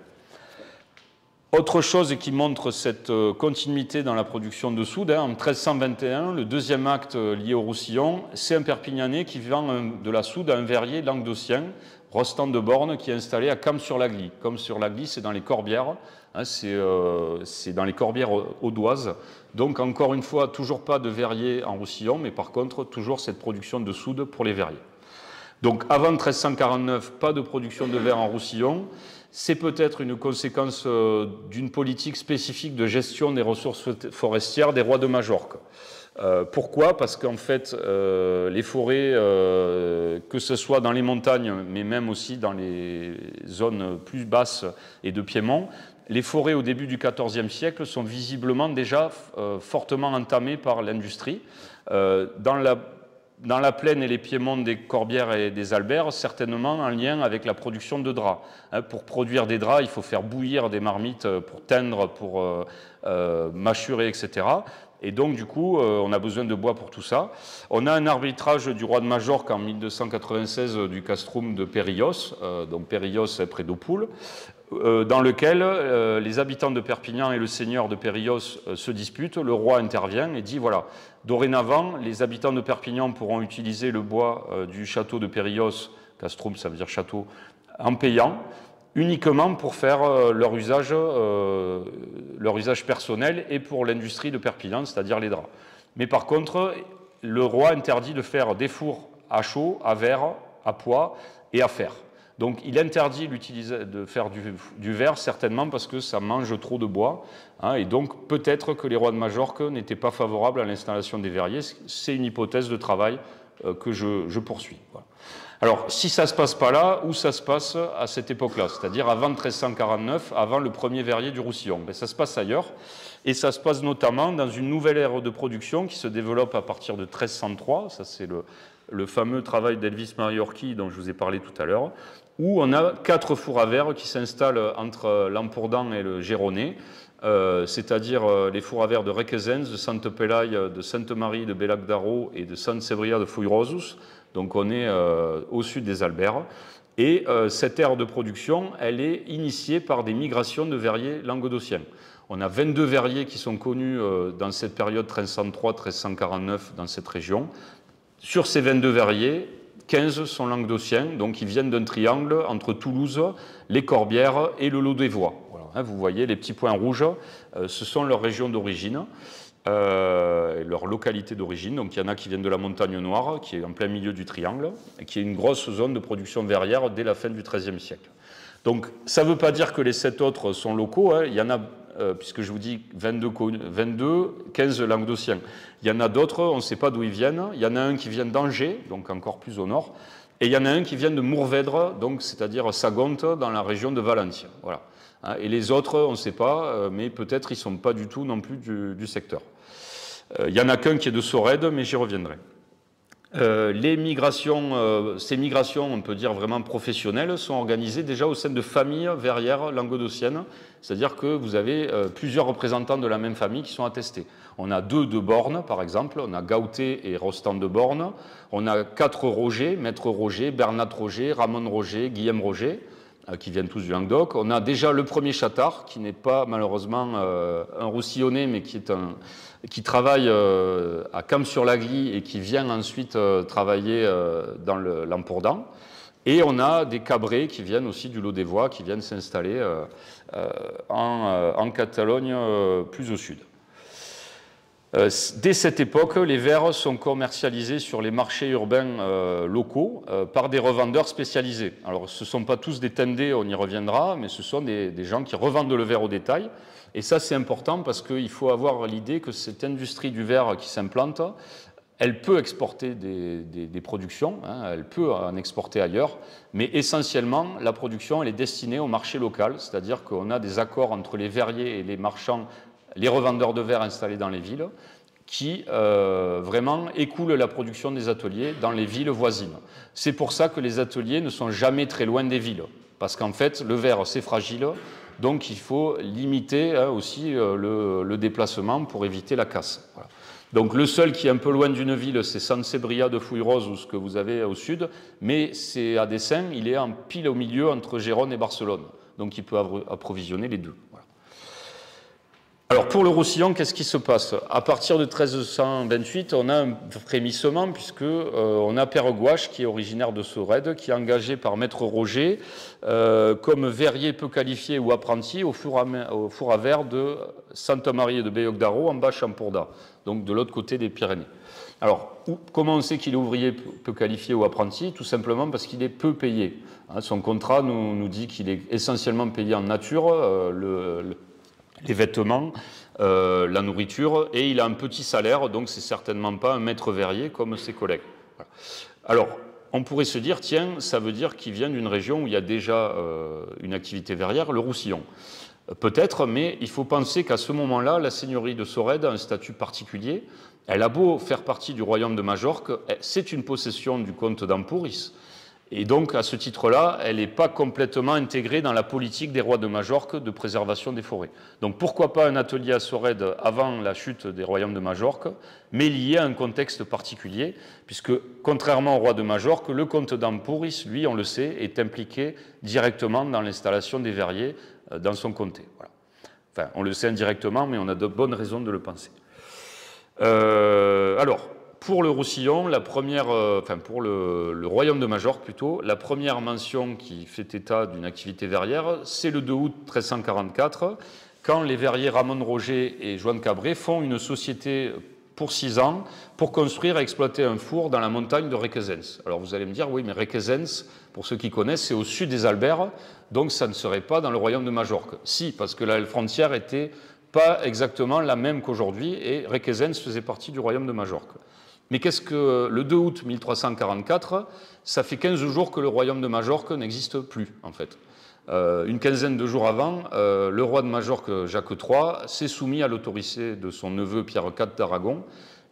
Autre chose qui montre cette continuité dans la production de soude, en 1321, le deuxième acte lié au Roussillon, c'est un Perpignanais qui vend de la soude à un verrier languedocien, Rostand de Borne, qui est installé à Cam-sur-l'Agly. Comme-sur-l'Agly, c'est dans les Corbières, c'est dans les Corbières audoises. Donc encore une fois, toujours pas de verrier en Roussillon, mais par contre, toujours cette production de soude pour les verriers. Donc avant 1349, pas de production de verre en Roussillon. C'est peut-être une conséquence d'une politique spécifique de gestion des ressources forestières des rois de Majorque. Pourquoi ? Parce qu'en fait, les forêts, que ce soit dans les montagnes, mais même aussi dans les zones plus basses et de piémont, les forêts au début du XIVe siècle sont visiblement déjà fortement entamées par l'industrie. Dans la plaine et les piémonts des Corbières et des Albères, certainement en lien avec la production de draps. Pour produire des draps, il faut faire bouillir des marmites pour teindre, pour mâchurer, etc. Et donc, du coup, on a besoin de bois pour tout ça. On a un arbitrage du roi de Majorque en 1296 du castrum de Périllos, donc Périllos près d'Oppoul, dans lequel les habitants de Perpignan et le seigneur de Périllos se disputent. Le roi intervient et dit, voilà, dorénavant, les habitants de Perpignan pourront utiliser le bois du château de Périllos, castrum, ça veut dire château, en payant, uniquement pour faire leur usage personnel et pour l'industrie de Perpignan, c'est-à-dire les draps. Mais par contre, le roi interdit de faire des fours à chaud, à verre, à pois et à fer. Donc il interdit de faire du verre, certainement parce que ça mange trop de bois, hein, et donc peut-être que les rois de Majorque n'étaient pas favorables à l'installation des verriers. C'est une hypothèse de travail que je poursuis. Voilà. Alors, si ça ne se passe pas là, où ça se passe à cette époque-là, c'est-à-dire avant 1349, avant le premier verrier du Roussillon? Ben, ça se passe ailleurs, et ça se passe notamment dans une nouvelle ère de production qui se développe à partir de 1303, ça c'est le fameux travail d'Elvis Mariorchi dont je vous ai parlé tout à l'heure, où on a 4 fours à verre qui s'installent entre l'Empourdan et le Géronais, c'est-à-dire les fours à verre de Requesens, de Sainte-Pelaye, de Sainte-Marie, de Bellac-d'Aro et de Sainte-Sévria de Fouillerosus. Donc on est au sud des Alberts. Et cette ère de production, elle est initiée par des migrations de verriers languedociens. On a 22 verriers qui sont connus dans cette période 1303-1349 dans cette région. Sur ces 22 verriers, 15 sont languedociens, donc ils viennent d'un triangle entre Toulouse, les Corbières et le Lot-des-Voies. Voilà, hein, vous voyez les petits points rouges, ce sont leurs régions d'origine, leur localité d'origine. Donc il y en a qui viennent de la Montagne Noire, qui est en plein milieu du triangle, et qui est une grosse zone de production verrière dès la fin du XIIIe siècle. Donc ça ne veut pas dire que les 7 autres sont locaux, hein. Il y en a, puisque je vous dis 22, 15 languedociens. Il y en a d'autres, on ne sait pas d'où ils viennent. Il y en a un qui vient d'Angers, donc encore plus au nord, et il y en a un qui vient de Mourvèdre, donc c'est-à-dire Sagonte, dans la région de Valentia. Voilà. Et les autres, on ne sait pas, mais peut-être ils ne sont pas du tout non plus du secteur. Il n'y en a qu'un qui est de Sorède, mais j'y reviendrai. Ces migrations, on peut dire vraiment professionnelles, sont organisées déjà au sein de familles verrières languedociennes, c'est-à-dire que vous avez plusieurs représentants de la même famille qui sont attestés. On a 2 de Borne, par exemple, on a Gaouté et Rostand de Borne, on a 4 Roger, Maître Roger, Bernat Roger, Ramon Roger, Guillaume Roger, qui viennent tous du Languedoc. On a déjà le premier Chattard, qui n'est pas malheureusement un Roussillonnais, mais qui travaille à Camps-sur-Lagly et qui vient ensuite travailler dans l'Empourdan. Et on a des Cabrés qui viennent aussi du Lot-des-Voies, qui viennent s'installer en Catalogne plus au sud. Dès cette époque, les verres sont commercialisés sur les marchés urbains locaux par des revendeurs spécialisés. Alors ce ne sont pas tous des tendés, on y reviendra, mais ce sont des gens qui revendent le verre au détail. Et ça c'est important parce qu'il faut avoir l'idée que cette industrie du verre qui s'implante, elle peut exporter des productions, hein, elle peut en exporter ailleurs, mais essentiellement la production elle est destinée au marché local, c'est-à-dire qu'on a des accords entre les verriers et les marchands, les revendeurs de verre installés dans les villes, qui vraiment écoulent la production des ateliers dans les villes voisines. C'est pour ça que les ateliers ne sont jamais très loin des villes, parce qu'en fait, le verre, c'est fragile, donc il faut limiter aussi le déplacement pour éviter la casse. Voilà. Donc le seul qui est un peu loin d'une ville, c'est Sainte-Sévria de Fouilleroz, ou ce que vous avez au sud, mais c'est à dessein, il est en pile au milieu entre Gérone et Barcelone, donc il peut approvisionner les deux. Voilà. Alors pour le Roussillon, qu'est-ce qui se passe? À partir de 1328, on a un frémissement puisqu'on a Père Gouache, qui est originaire de Sorède, qui est engagé par Maître Roger comme verrier peu qualifié ou apprenti au four à verre de Sainte-Marie de Bellac-d'Aro en Bas-Champourda, donc de l'autre côté des Pyrénées. Alors, comment on sait qu'il est ouvrier peu qualifié ou apprenti? Tout simplement parce qu'il est peu payé. Son contrat nous dit qu'il est essentiellement payé en nature, les vêtements, la nourriture, et il a un petit salaire, donc c'est certainement pas un maître verrier comme ses collègues. Voilà. Alors, on pourrait se dire, tiens, ça veut dire qu'il vient d'une région où il y a déjà une activité verrière, le Roussillon. Peut-être, mais il faut penser qu'à ce moment-là, la seigneurie de Sorède a un statut particulier. Elle a beau faire partie du royaume de Majorque, c'est une possession du comte d'Empúries. Et donc, à ce titre-là, elle n'est pas complètement intégrée dans la politique des rois de Majorque de préservation des forêts. Donc, pourquoi pas un atelier à Sorède avant la chute des royaumes de Majorque, mais lié à un contexte particulier, puisque, contrairement au roi de Majorque, le comte d'Ampurice, lui, on le sait, est impliqué directement dans l'installation des verriers dans son comté. Voilà. Enfin, on le sait indirectement, mais on a de bonnes raisons de le penser. Alors, pour le Roussillon, la première, pour le royaume de Majorque plutôt, la première mention qui fait état d'une activité verrière, c'est le 2 août 1344, quand les verriers Ramon Roger et Joan Cabré font une société pour 6 ans pour construire et exploiter un four dans la montagne de Requesens. Alors vous allez me dire, oui, mais Requesens, pour ceux qui connaissent, c'est au sud des Albères, donc ça ne serait pas dans le royaume de Majorque. Si, parce que la frontière était pas exactement la même qu'aujourd'hui, et Requesens faisait partie du royaume de Majorque. Mais qu'est-ce que le 2 août 1344, ça fait 15 jours que le royaume de Majorque n'existe plus, en fait. Une quinzaine de jours avant, le roi de Majorque, Jacques III, s'est soumis à l'autorité de son neveu Pierre IV d'Aragon,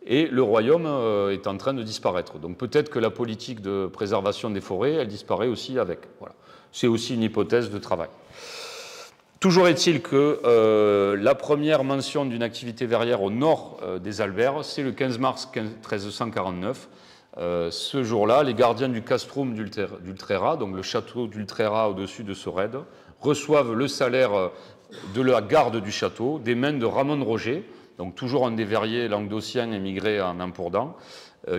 et le royaume est en train de disparaître. Donc peut-être que la politique de préservation des forêts, elle disparaît aussi avec. Voilà. C'est aussi une hypothèse de travail. Toujours est-il que la première mention d'une activité verrière au nord des Albères, c'est le 15 mars 1349. Ce jour-là, les gardiens du castrum d'Ultrera, donc le château d'Ultrera au-dessus de Sorède, reçoivent le salaire de la garde du château des mains de Ramon Roger, donc toujours un des verriers languedociens émigrés en Empourdan,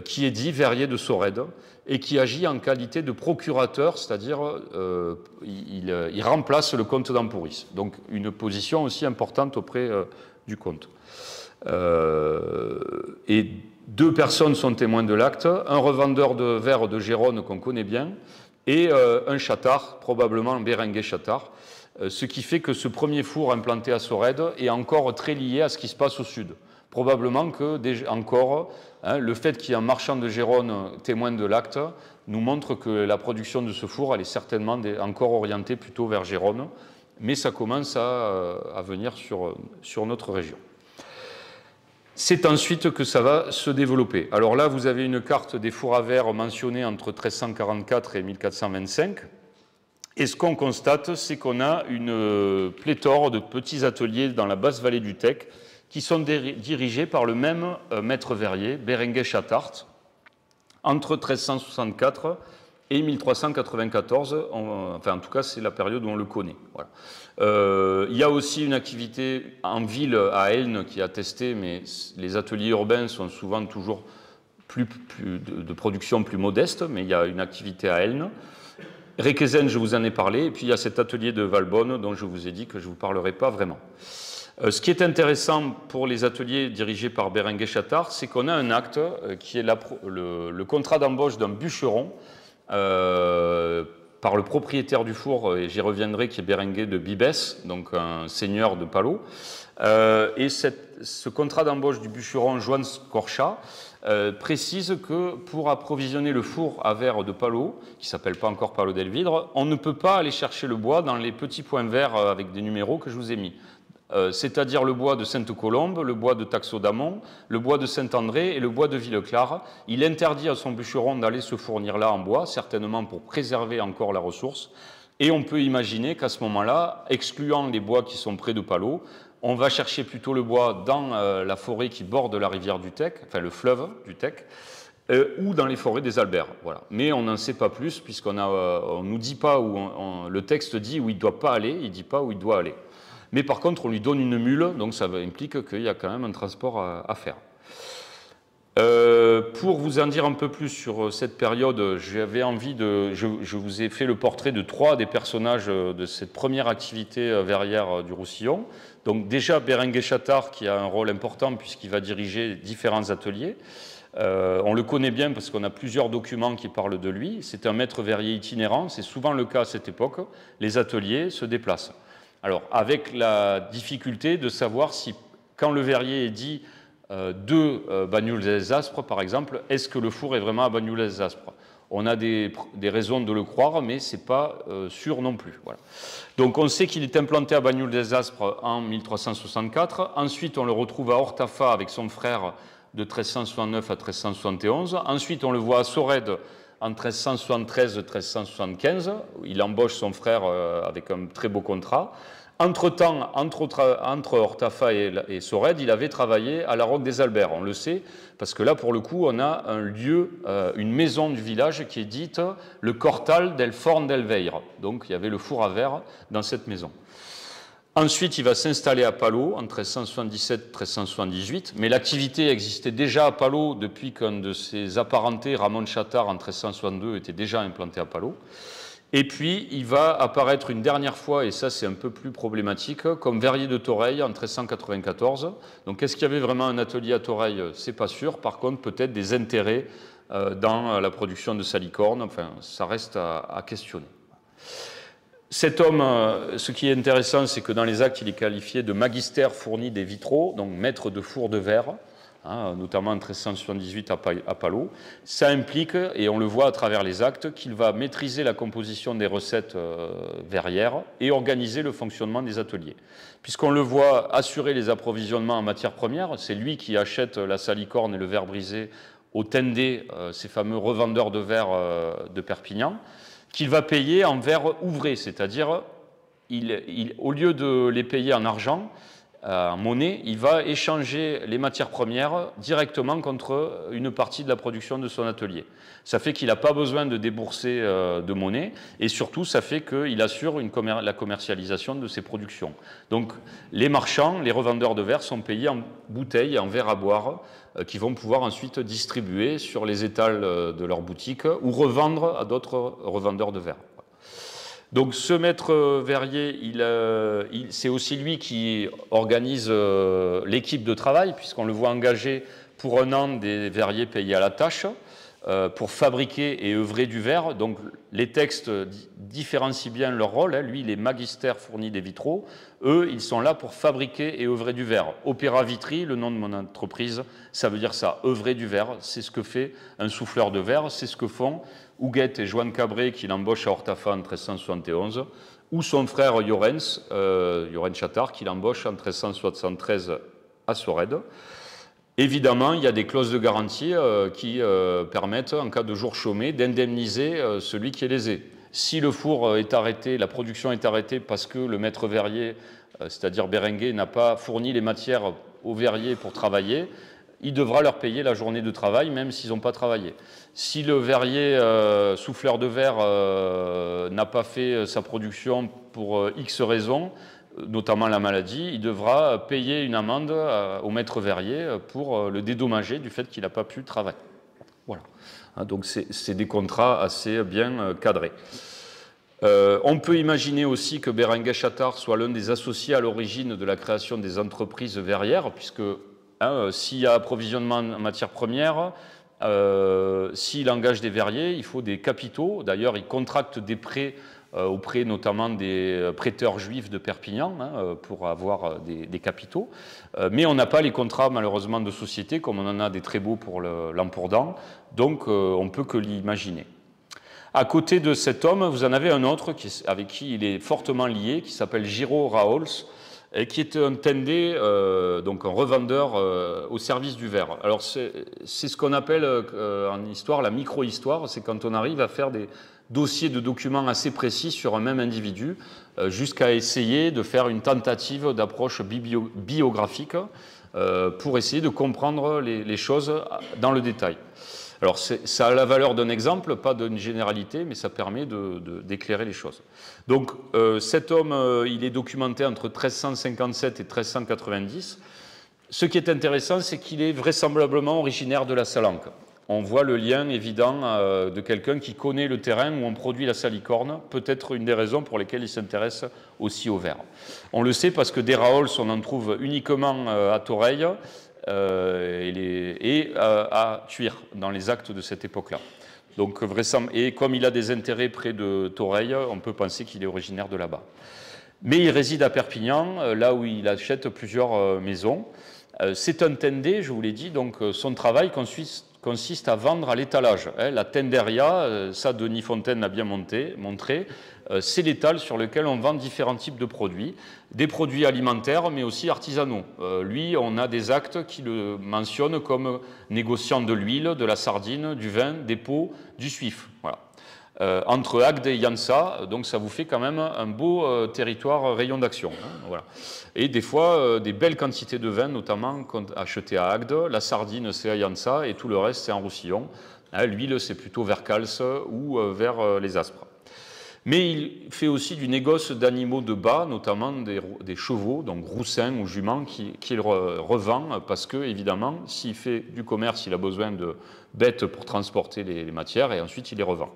qui est dit verrier de Sorède et qui agit en qualité de procurateur, c'est-à-dire il remplace le comte d'Ampurice. Donc une position aussi importante auprès du comte. Et 2 personnes sont témoins de l'acte, un revendeur de verre de Gérone qu'on connaît bien et un châtard, probablement Bérenguer châtard, ce qui fait que ce premier four implanté à Sorède est encore très lié à ce qui se passe au sud. Probablement que, encore, le fait qu'il y ait un marchand de Gérone témoin de l'acte nous montre que la production de ce four, elle est certainement encore orientée plutôt vers Gérone, mais ça commence à venir sur notre région. C'est ensuite que ça va se développer. Alors là, vous avez une carte des fours à verre mentionnée entre 1344 et 1425. Et ce qu'on constate, c'est qu'on a une pléthore de petits ateliers dans la basse vallée du Tech qui sont dirigés par le même maître verrier, Bérenguer Chattart, entre 1364 et 1394. Enfin, en tout cas, c'est la période où on le connaît. Voilà. Il y a aussi une activité en ville à Elne qui est attestée, mais les ateliers urbains sont souvent toujours de production plus modeste, mais il y a une activité à Elne. Requesens, je vous en ai parlé, et puis il y a cet atelier de Valbonne dont je vous ai dit que je ne vous parlerai pas vraiment. Ce qui est intéressant pour les ateliers dirigés par Bérenguer Chattart, c'est qu'on a un acte qui est le contrat d'embauche d'un bûcheron par le propriétaire du four, et j'y reviendrai, qui est Bérenguer de Bibès, donc un seigneur de Palot. Et ce contrat d'embauche du bûcheron Joan Scorcha précise que pour approvisionner le four à verre de Palot, qui ne s'appelle pas encore Palot d'Elvidre, on ne peut pas aller chercher le bois dans les petits points verts avec des numéros que je vous ai mis. C'est-à-dire le bois de Sainte-Colombe, le bois de Taxo-d'Amont, le bois de Saint-André et le bois de Villeclare. Il interdit à son bûcheron d'aller se fournir là en bois, certainement pour préserver encore la ressource. Et on peut imaginer qu'à ce moment-là, excluant les bois qui sont près de Palot, on va chercher plutôt le bois dans la forêt qui borde la rivière du Tech, enfin le fleuve du Tech, ou dans les forêts des Albères. Voilà. Mais on n'en sait pas plus, puisqu'on ne nous dit pas où le texte dit où il ne doit pas aller, il ne dit pas où il doit aller. Mais par contre, on lui donne une mule, donc ça implique qu'il y a quand même un transport à faire. Pour vous en dire un peu plus sur cette période, j'avais envie je vous ai fait le portrait de 3 des personnages de cette première activité verrière du Roussillon. Donc déjà, Bérenguer Chattart, qui a un rôle important puisqu'il va diriger différents ateliers. On le connaît bien parce qu'on a plusieurs documents qui parlent de lui. C'est un maître verrier itinérant, c'est souvent le cas à cette époque. Les ateliers se déplacent. Alors, avec la difficulté de savoir si, quand le verrier est dit de Bagnoul-les-Aspres, par exemple, est-ce que le four est vraiment à Bagnoul-les-Aspres? On a des raisons de le croire, mais ce n'est pas sûr non plus. Voilà. Donc, on sait qu'il est implanté à Bagnoul-les-Aspres en 1364. Ensuite, on le retrouve à Hortafa avec son frère de 1369 à 1371. Ensuite, on le voit à Sorède en 1373-1375. Il embauche son frère avec un très beau contrat. Entre-temps, entre Hortafà et Sorède, il avait travaillé à la Roque des Albert. On le sait, parce que là, pour le coup, on a un lieu, une maison du village qui est dite le Cortal del Forn del Veire. Donc, il y avait le four à verre dans cette maison. Ensuite, il va s'installer à Palot en 1377-1378, mais l'activité existait déjà à Palot depuis qu'un de ses apparentés, Ramon Chattard, en 1362, était déjà implanté à Palot. Et puis, il va apparaître une dernière fois, et ça c'est un peu plus problématique, comme verrier de Toreil en 1394. Donc, est-ce qu'il y avait vraiment un atelier à Toreil? C'est pas sûr. Par contre, peut-être des intérêts dans la production de salicorne. Enfin, ça reste à questionner. Cet homme, ce qui est intéressant, c'est que dans les actes, il est qualifié de magister fourni des vitraux, donc maître de four de verre, notamment en 1378 à Palot. Ça implique, et on le voit à travers les actes, qu'il va maîtriser la composition des recettes verrières et organiser le fonctionnement des ateliers. Puisqu'on le voit assurer les approvisionnements en matières premières, c'est lui qui achète la salicorne et le verre brisé au Tendé, ces fameux revendeurs de verre de Perpignan, qu'il va payer en verre ouvré, c'est-à-dire au lieu de les payer en argent, en monnaie, il va échanger les matières premières directement contre une partie de la production de son atelier. Ça fait qu'il n'a pas besoin de débourser de monnaie et surtout ça fait qu'il assure la commercialisation de ses productions. Donc les marchands, les revendeurs de verre sont payés en bouteilles, en verre à boire qui vont pouvoir ensuite distribuer sur les étals de leur boutique ou revendre à d'autres revendeurs de verre. Donc ce maître verrier, c'est aussi lui qui organise l'équipe de travail, puisqu'on le voit engagé pour un an des verriers payés à la tâche, pour fabriquer et œuvrer du verre. Donc les textes différencient bien leur rôle. Lui, il est magister fourni des vitraux. Eux, ils sont là pour fabriquer et œuvrer du verre. Opéra Vitry, le nom de mon entreprise, ça veut dire ça, œuvrer du verre. C'est ce que fait un souffleur de verre, c'est ce que font Huguette et Joan Cabré, qui l'embauchent à Hortafà en 1371, ou son frère Llorenç Chattard, qui l'embauche en 1373 à Sorède. Évidemment, il y a des clauses de garantie qui permettent, en cas de jour chômé, d'indemniser celui qui est lésé. Si le four est arrêté, la production est arrêtée parce que le maître verrier, c'est-à-dire Berenguer, n'a pas fourni les matières aux verriers pour travailler, il devra leur payer la journée de travail, même s'ils n'ont pas travaillé. Si le verrier souffleur de verre n'a pas fait sa production pour X raisons, notamment la maladie, il devra payer une amende au maître verrier pour le dédommager du fait qu'il n'a pas pu travailler. Voilà. Donc c'est des contrats assez bien cadrés. On peut imaginer aussi que Berenguer Chattard soit l'un des associés à l'origine de la création des entreprises verrières, puisque s'il y a approvisionnement en matières premières, s'il engage des verriers, il faut des capitaux. D'ailleurs, il contracte des prêts auprès notamment des prêteurs juifs de Perpignan pour avoir des capitaux. Mais on n'a pas les contrats malheureusement de société comme on en a des très beaux pour l'Empourdan, donc on ne peut que l'imaginer. À côté de cet homme, vous en avez un autre avec qui il est fortement lié, qui s'appelle Giraud Raols, et qui est un Tendé, donc un revendeur au service du verre. Alors c'est ce qu'on appelle en histoire la micro-histoire, c'est quand on arrive à faire des dossiers de documents assez précis sur un même individu, jusqu'à essayer de faire une tentative d'approche biographique pour essayer de comprendre les choses dans le détail. Alors ça a la valeur d'un exemple, pas d'une généralité, mais ça permet d'éclairer les choses. Donc cet homme, il est documenté entre 1357 et 1390. Ce qui est intéressant, c'est qu'il est vraisemblablement originaire de la Salanque. On voit le lien évident de quelqu'un qui connaît le terrain où on produit la salicorne, peut-être une des raisons pour lesquelles il s'intéresse aussi au verre. On le sait parce que des Raols, on en trouve uniquement à Toreil et à Thuir, dans les actes de cette époque-là. Donc, et comme il a des intérêts près de Toreil, on peut penser qu'il est originaire de là-bas. Mais il réside à Perpignan, là où il achète plusieurs maisons. C'est un Tendé, je vous l'ai dit, donc son travail consiste à vendre à l'étalage. La tenderia, ça Denis Fontaine l'a bien montré, c'est l'étal sur lequel on vend différents types de produits, des produits alimentaires mais aussi artisanaux. Lui, on a des actes qui le mentionnent comme négociant de l'huile, de la sardine, du vin, des pots, du suif. Voilà. Entre Agde et Yansa, donc ça vous fait quand même un beau territoire rayon d'action. Hein, voilà. Et des fois, des belles quantités de vin, notamment achetées à Agde, la sardine c'est à Yansa et tout le reste c'est en Roussillon. Hein, l'huile c'est plutôt vers Cals ou vers les Aspres. Mais il fait aussi du négoce d'animaux de bas, notamment des chevaux, donc roussins ou juments, qu'il revend parce que, évidemment, s'il fait du commerce, il a besoin de bêtes pour transporter les matières et ensuite il les revend.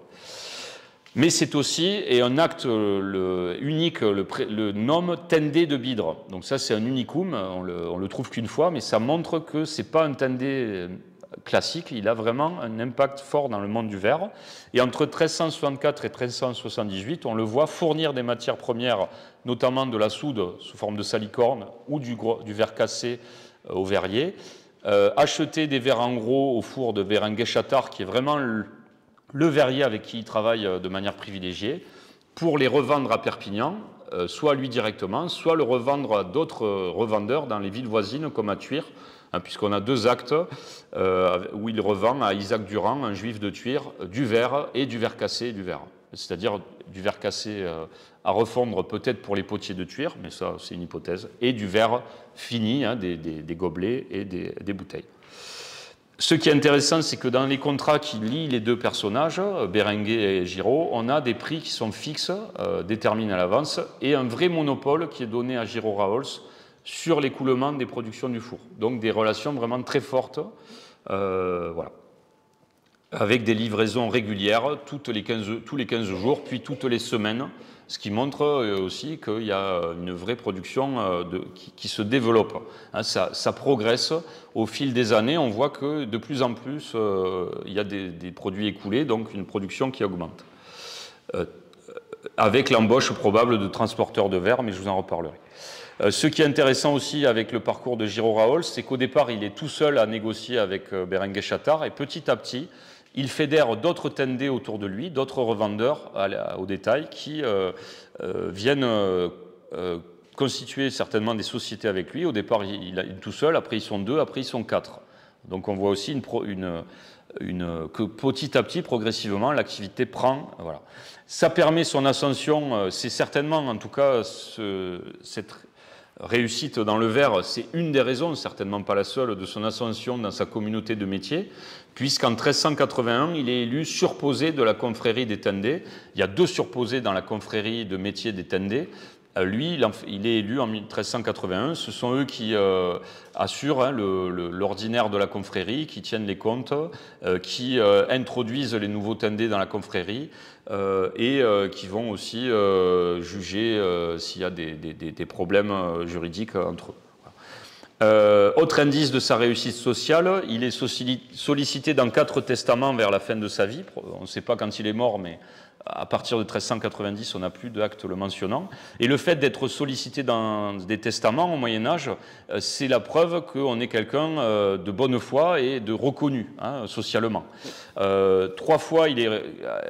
Mais c'est aussi, et un acte unique, le nomme tendé de Bidre. Donc ça, c'est un unicum, on le trouve qu'une fois, mais ça montre que ce n'est pas un tendé classique, il a vraiment un impact fort dans le monde du verre. Et entre 1364 et 1378, on le voit fournir des matières premières, notamment de la soude sous forme de salicorne ou du verre cassé au verrier, acheter des verres en gros au four de Berenguer-Chattard, qui est vraiment le verrier avec qui il travaille de manière privilégiée, pour les revendre à Perpignan, soit lui directement, soit le revendre à d'autres revendeurs dans les villes voisines comme à Thuir, hein, puisqu'on a 2 actes où il revend à Isaac Durand, un juif de Thuir, du verre et du verre cassé et du verre. C'est-à-dire du verre cassé à refondre peut-être pour les potiers de Thuir, mais ça c'est une hypothèse, et du verre fini, hein, des gobelets et des bouteilles. Ce qui est intéressant, c'est que dans les contrats qui lient les 2 personnages, Berenguer et Giraud, on a des prix qui sont fixes, déterminés à l'avance, et un vrai monopole qui est donné à Giraud-Raols sur l'écoulement des productions du four. Donc des relations vraiment très fortes, voilà, avec des livraisons régulières tous les 15 jours, puis toutes les semaines, ce qui montre aussi qu'il y a une vraie production qui se développe. Hein, ça progresse au fil des années. On voit que de plus en plus, il y a des produits écoulés, donc une production qui augmente. Avec l'embauche probable de transporteurs de verre, mais je vous en reparlerai. Ce qui est intéressant aussi avec le parcours de Giraud-Raols, c'est qu'au départ, il est tout seul à négocier avec Berenguer-Chattard, et petit à petit, il fédère d'autres tendés autour de lui, d'autres revendeurs au détail qui viennent constituer certainement des sociétés avec lui. Au départ, il est tout seul, après ils sont 2, après ils sont 4. Donc on voit aussi que petit à petit, progressivement, l'activité prend. Voilà. Ça permet son ascension, c'est certainement en tout cas cette réussite dans le verre, c'est une des raisons, certainement pas la seule, de son ascension dans sa communauté de métier, puisqu'en 1381, il est élu surposé de la confrérie des Tendés. Il y a 2 surposés dans la confrérie de métier des Tendés. Lui, il est élu en 1381. Ce sont eux qui assurent hein, l'ordinaire de la confrérie, qui tiennent les comptes, qui introduisent les nouveaux Tendés dans la confrérie et qui vont aussi juger s'il y a des problèmes juridiques entre eux. Autre indice de sa réussite sociale, il est sollicité dans 4 testaments vers la fin de sa vie. On ne sait pas quand il est mort, mais à partir de 1390, on n'a plus d'actes le mentionnant. Et le fait d'être sollicité dans des testaments au Moyen-Âge, c'est la preuve qu'on est quelqu'un de bonne foi et de reconnu hein, socialement. 3 fois, il est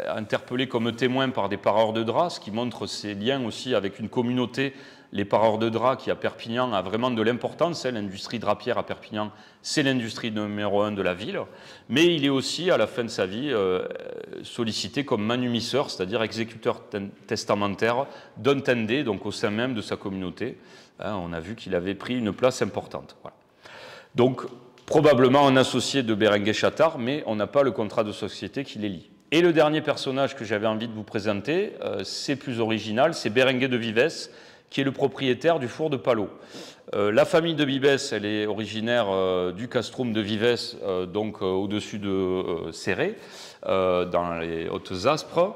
interpellé comme témoin par des pareurs de draps, ce qui montre ses liens aussi avec une communauté. Les pareurs de draps qui à Perpignan a vraiment de l'importance, hein, l'industrie drapière à Perpignan, c'est l'industrie numéro 1 de la ville, mais il est aussi à la fin de sa vie sollicité comme manumisseur, c'est-à-dire exécuteur testamentaire d'un tendé, donc au sein même de sa communauté. Hein, on a vu qu'il avait pris une place importante. Voilà. Donc probablement un associé de Berenguer-Chattard, mais on n'a pas le contrat de société qui les lie. Et le dernier personnage que j'avais envie de vous présenter, c'est plus original, c'est Berenguer de Vives, qui est le propriétaire du four de Palot. La famille de Vives, elle est originaire du castrum de Vives, donc au-dessus de Céré, dans les Hautes-Aspres.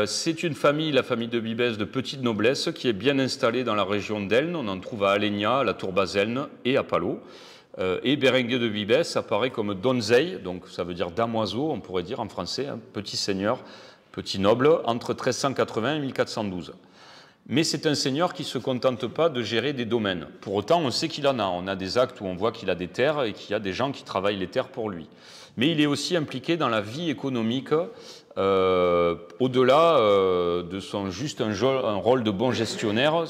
C'est une famille, la famille de Vives, de petite noblesse, qui est bien installée dans la région d'Elne. On en trouve à Alenia, à la Tour-Baselne et à Palot. Et Berenguer de Vives apparaît comme donzei, donc ça veut dire damoiseau, on pourrait dire en français, hein, petit seigneur, petit noble, entre 1380 et 1412. Mais c'est un seigneur qui ne se contente pas de gérer des domaines. Pour autant, on sait qu'il en a. On a des actes où on voit qu'il a des terres et qu'il y a des gens qui travaillent les terres pour lui. Mais il est aussi impliqué dans la vie économique, au-delà de son juste un rôle de bon gestionnaire,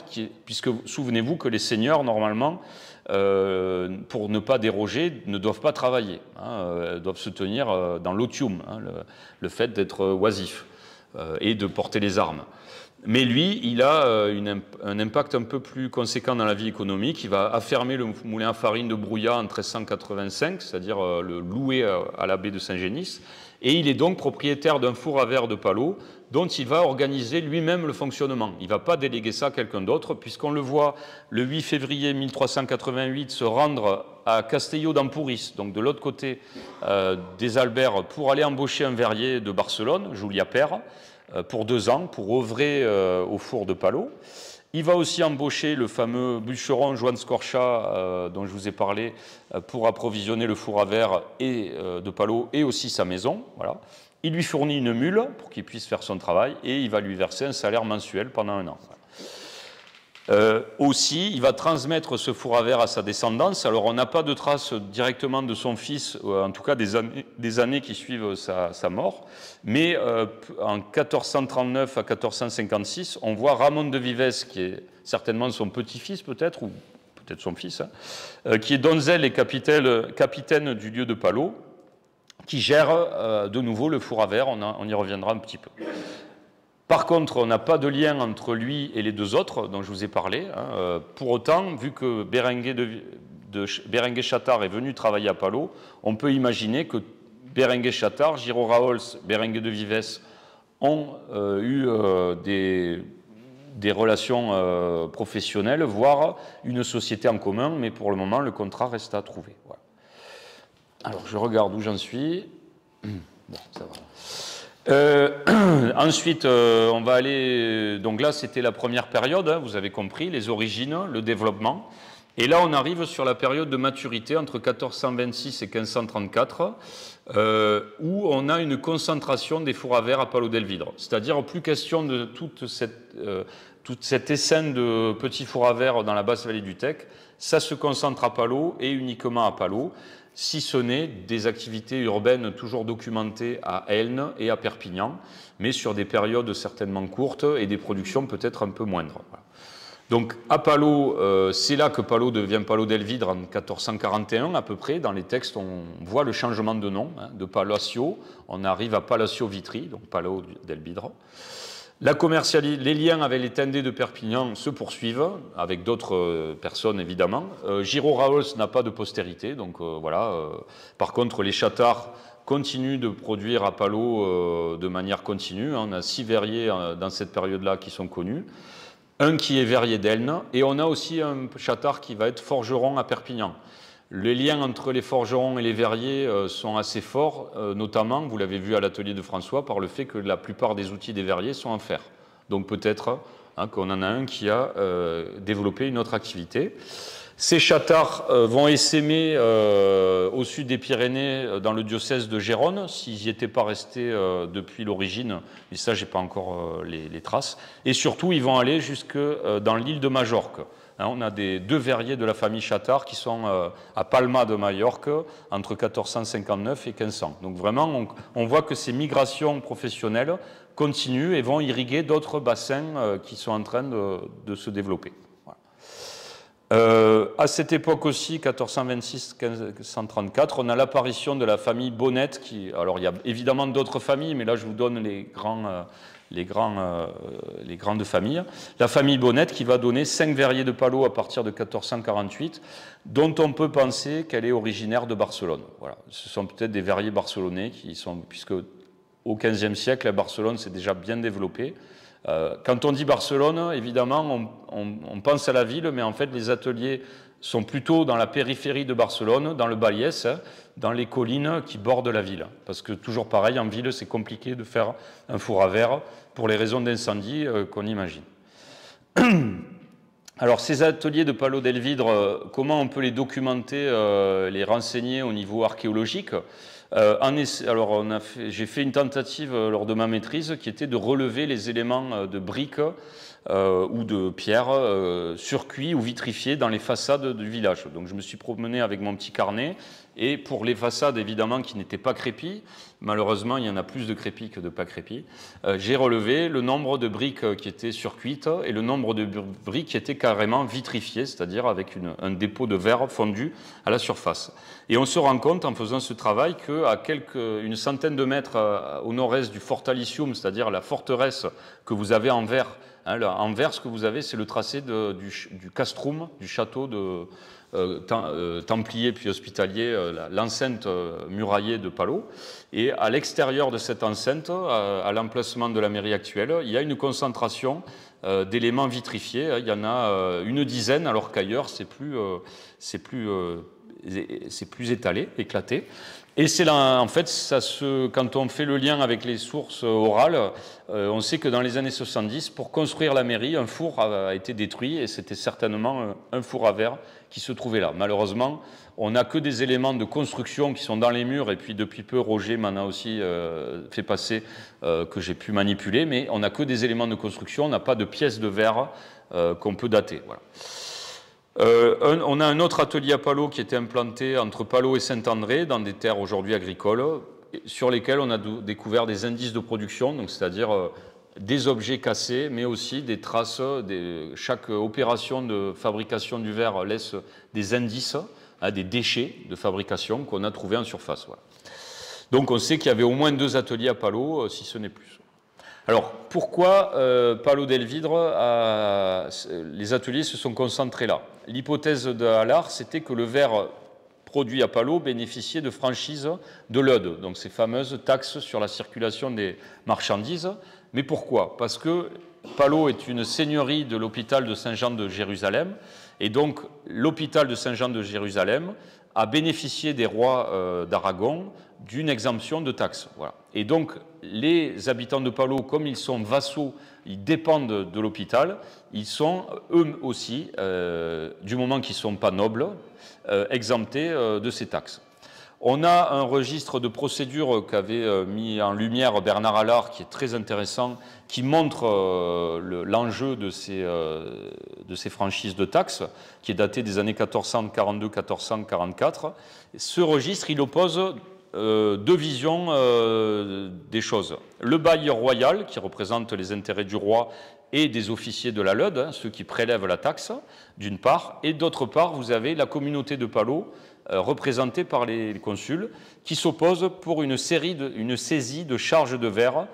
puisque souvenez-vous que les seigneurs, normalement, pour ne pas déroger, ne doivent pas travailler, hein, doivent se tenir dans l'otium, hein, le fait d'être oisif et de porter les armes. Mais lui, il a un impact un peu plus conséquent dans la vie économique. Il va affermer le moulin à farine de Brouillat en 1385, c'est-à-dire le louer à l'abbé de Saint-Génis. Et il est donc propriétaire d'un four à verre de Palot, dont il va organiser lui-même le fonctionnement. Il ne va pas déléguer ça à quelqu'un d'autre, puisqu'on le voit le 8 février 1388 se rendre à Castelló d'Empúries, donc de l'autre côté des Albères, pour aller embaucher un verrier de Barcelone, Julià Père, pour 2 ans, pour œuvrer au four de Palot. Il va aussi embaucher le fameux bûcheron Joan Scorcha, dont je vous ai parlé, pour approvisionner le four à verre de Palot et aussi sa maison. Voilà. Il lui fournit une mule pour qu'il puisse faire son travail et il va lui verser un salaire mensuel pendant 1 an. Aussi, il va transmettre ce four à verre à sa descendance. Alors, on n'a pas de traces directement de son fils, en tout cas des années qui suivent sa mort. Mais en 1439 à 1456, on voit Ramon de Vives, qui est certainement son petit-fils peut-être, ou peut-être son fils, hein, qui est donzelle et capitaine du lieu de Palot, qui gère de nouveau le four à verre. On y reviendra un petit peu. Par contre, on n'a pas de lien entre lui et les 2 autres dont je vous ai parlé. Hein. Pour autant, vu que Berenguer Chattard est venu travailler à Palot, on peut imaginer que Berenguer Chattard, Giraud Raols, Berenguer de Vives ont eu des relations professionnelles, voire une société en commun, mais pour le moment, le contrat reste à trouver. Voilà. Alors, je regarde où j'en suis. Bon, ça va. Ensuite, on va aller... Donc là, c'était la première période, hein, vous avez compris, les origines, le développement. Et là, on arrive sur la période de maturité entre 1426 et 1534, où on a une concentration des fours à verre à Palot d'Elvidre. C'est-à-dire, plus question de toute cette essaim de petits fours à verre dans la basse vallée du Tech. Ça se concentre à Palot et uniquement à Palot, si ce n'est des activités urbaines toujours documentées à Elne et à Perpignan, mais sur des périodes certainement courtes et des productions peut-être un peu moindres. Voilà. Donc à Palot, c'est là que Palot devient Palot d'Elvidre en 1441 à peu près. Dans les textes, on voit le changement de nom, hein, de Palacio, on arrive à Palacio Vitry, donc Palot d'Elvidre. Les liens avec les Tenders de Perpignan se poursuivent, avec d'autres personnes évidemment. Giraud Raols n'a pas de postérité, donc voilà. Par contre, les Chattards continuent de produire à Palot de manière continue. On a 6 verriers dans cette période-là qui sont connus. Un qui est verrier d'Elne, et on a aussi un Chattard qui va être forgeron à Perpignan. Les liens entre les forgerons et les verriers sont assez forts, notamment, vous l'avez vu à l'atelier de François, par le fait que la plupart des outils des verriers sont en fer. Donc peut-être hein, qu'on en a un qui a développé une autre activité. Ces Chattards vont essaimer au sud des Pyrénées, dans le diocèse de Gérone, s'ils n'y étaient pas restés depuis l'origine, mais ça, je n'ai pas encore les traces. Et surtout, ils vont aller jusque dans l'île de Majorque. On a 2 verriers de la famille Chattard qui sont à Palma de Majorque entre 1459 et 1500. Donc vraiment, on voit que ces migrations professionnelles continuent et vont irriguer d'autres bassins qui sont en train de se développer. Voilà. À cette époque aussi, 1426-1534, on a l'apparition de la famille Bonnet. Alors il y a évidemment d'autres familles, mais là je vous donne les grandes familles. La famille Bonnet qui va donner 5 verriers de Palot à partir de 1448, dont on peut penser qu'elle est originaire de Barcelone. Voilà. Ce sont peut-être des verriers barcelonais puisque au XVe siècle, à Barcelone, c'est déjà bien développé. Quand on dit Barcelone, évidemment, on pense à la ville, mais en fait, les ateliers sont plutôt dans la périphérie de Barcelone, dans le Vallès, hein, dans les collines qui bordent la ville. Parce que toujours pareil, en ville, c'est compliqué de faire un four à verre pour les raisons d'incendie qu'on imagine. Alors, ces ateliers de Palau Delvidre, comment on peut les documenter, les renseigner au niveau archéologique? Alors, j'ai fait une tentative lors de ma maîtrise qui était de relever les éléments de briques ou de pierres surcuits ou vitrifiés dans les façades du village. Donc, je me suis promené avec mon petit carnet et pour les façades, évidemment, qui n'étaient pas crépies, malheureusement, il y en a plus de crépis que de pas crépis, j'ai relevé le nombre de briques qui étaient surcuites et le nombre de briques qui étaient carrément vitrifiées, c'est-à-dire avec un dépôt de verre fondu à la surface. Et on se rend compte, en faisant ce travail, qu'à une centaine de mètres au nord-est du Fort Alicium, c'est-à-dire la forteresse que vous avez en vert, en vert, ce que vous avez, c'est le tracé du castrum, du château templier puis hospitalier, l'enceinte muraillée de Palau. Et à l'extérieur de cette enceinte, à l'emplacement de la mairie actuelle, il y a une concentration d'éléments vitrifiés. Il y en a une dizaine, alors qu'ailleurs, c'est plus étalé, éclaté. Et c'est là, en fait, quand on fait le lien avec les sources orales, on sait que dans les années 70, pour construire la mairie, un four a été détruit et c'était certainement un four à verre qui se trouvait là. Malheureusement, on n'a que des éléments de construction qui sont dans les murs et puis depuis peu, Roger m'en a aussi fait passer que j'ai pu manipuler, mais on n'a que des éléments de construction, on n'a pas de pièces de verre qu'on peut dater. Voilà. On a un autre atelier à Palau qui était implanté entre Palau et Saint-André dans des terres aujourd'hui agricoles sur lesquelles on a découvert des indices de production, donc c'est-à-dire des objets cassés, mais aussi des traces. Chaque opération de fabrication du verre laisse des indices, des déchets de fabrication qu'on a trouvés en surface. Voilà. Donc on sait qu'il y avait au moins 2 ateliers à Palau, si ce n'est plus. Alors, pourquoi Palau Delvidre, les ateliers se sont concentrés là? L'hypothèse de Allard, c'était que le verre produit à Palau bénéficiait de franchises de l'EUD, donc ces fameuses taxes sur la circulation des marchandises. Mais pourquoi? Parce que Palau est une seigneurie de l'hôpital de Saint-Jean de Jérusalem, et donc l'hôpital de Saint-Jean de Jérusalem a bénéficié des rois d'Aragon d'une exemption de taxes. Voilà. Et donc, les habitants de Palau, comme ils sont vassaux, ils dépendent de l'hôpital, ils sont eux aussi, du moment qu'ils ne sont pas nobles, exemptés de ces taxes. On a un registre de procédure qu'avait mis en lumière Bernard Allard, qui est très intéressant, qui montre l'enjeu de ces franchises de taxes, qui est daté des années 1442-1444. Ce registre, il oppose 2 visions des choses. Le bail royal, qui représente les intérêts du roi et des officiers de la LEUD, ceux qui prélèvent la taxe, d'une part, et d'autre part, vous avez la communauté de Palau, représentée par les consuls, qui s'oppose pour une saisie de charges de verre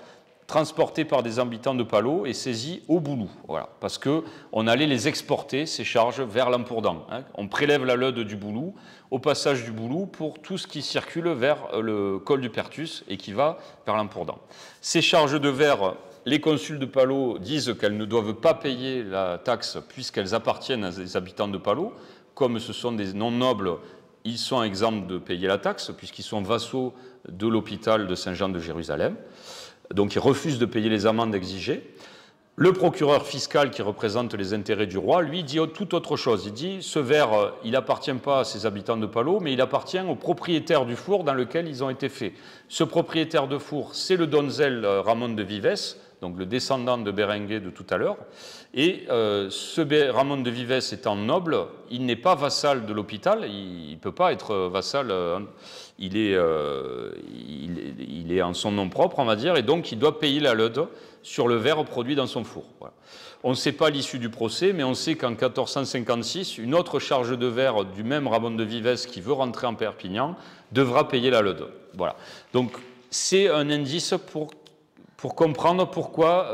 transportées par des habitants de Palau et saisies au boulot. Voilà, parce qu'on allait les exporter, ces charges, vers l'Empourdan. On prélève la LEUD du boulot, au passage du boulot, pour tout ce qui circule vers le col du Pertus et qui va vers l'Empourdan. Ces charges de verre, les consuls de Palau disent qu'elles ne doivent pas payer la taxe puisqu'elles appartiennent à des habitants de Palau. Comme ce sont des non-nobles, ils sont exempts de payer la taxe puisqu'ils sont vassaux de l'hôpital de Saint-Jean de Jérusalem. Donc ils refusent de payer les amendes exigées. Le procureur fiscal qui représente les intérêts du roi, lui, dit tout autre chose. Il dit, ce verre, il n'appartient pas à ces habitants de Palau, mais il appartient au propriétaire du four dans lequel ils ont été faits. Ce propriétaire de four, c'est le donzel Ramon de Vives, donc le descendant de Berenguer de tout à l'heure. Et ce Ramon de Vives étant noble, il n'est pas vassal de l'hôpital, il ne peut pas être vassal, il est en son nom propre, on va dire, et donc il doit payer la LEUD sur le verre produit dans son four. Voilà. On ne sait pas l'issue du procès, mais on sait qu'en 1456, une autre charge de verre du même Ramon de Vives qui veut rentrer en Perpignan devra payer la LEUD. Voilà. Donc c'est un indice pour comprendre pourquoi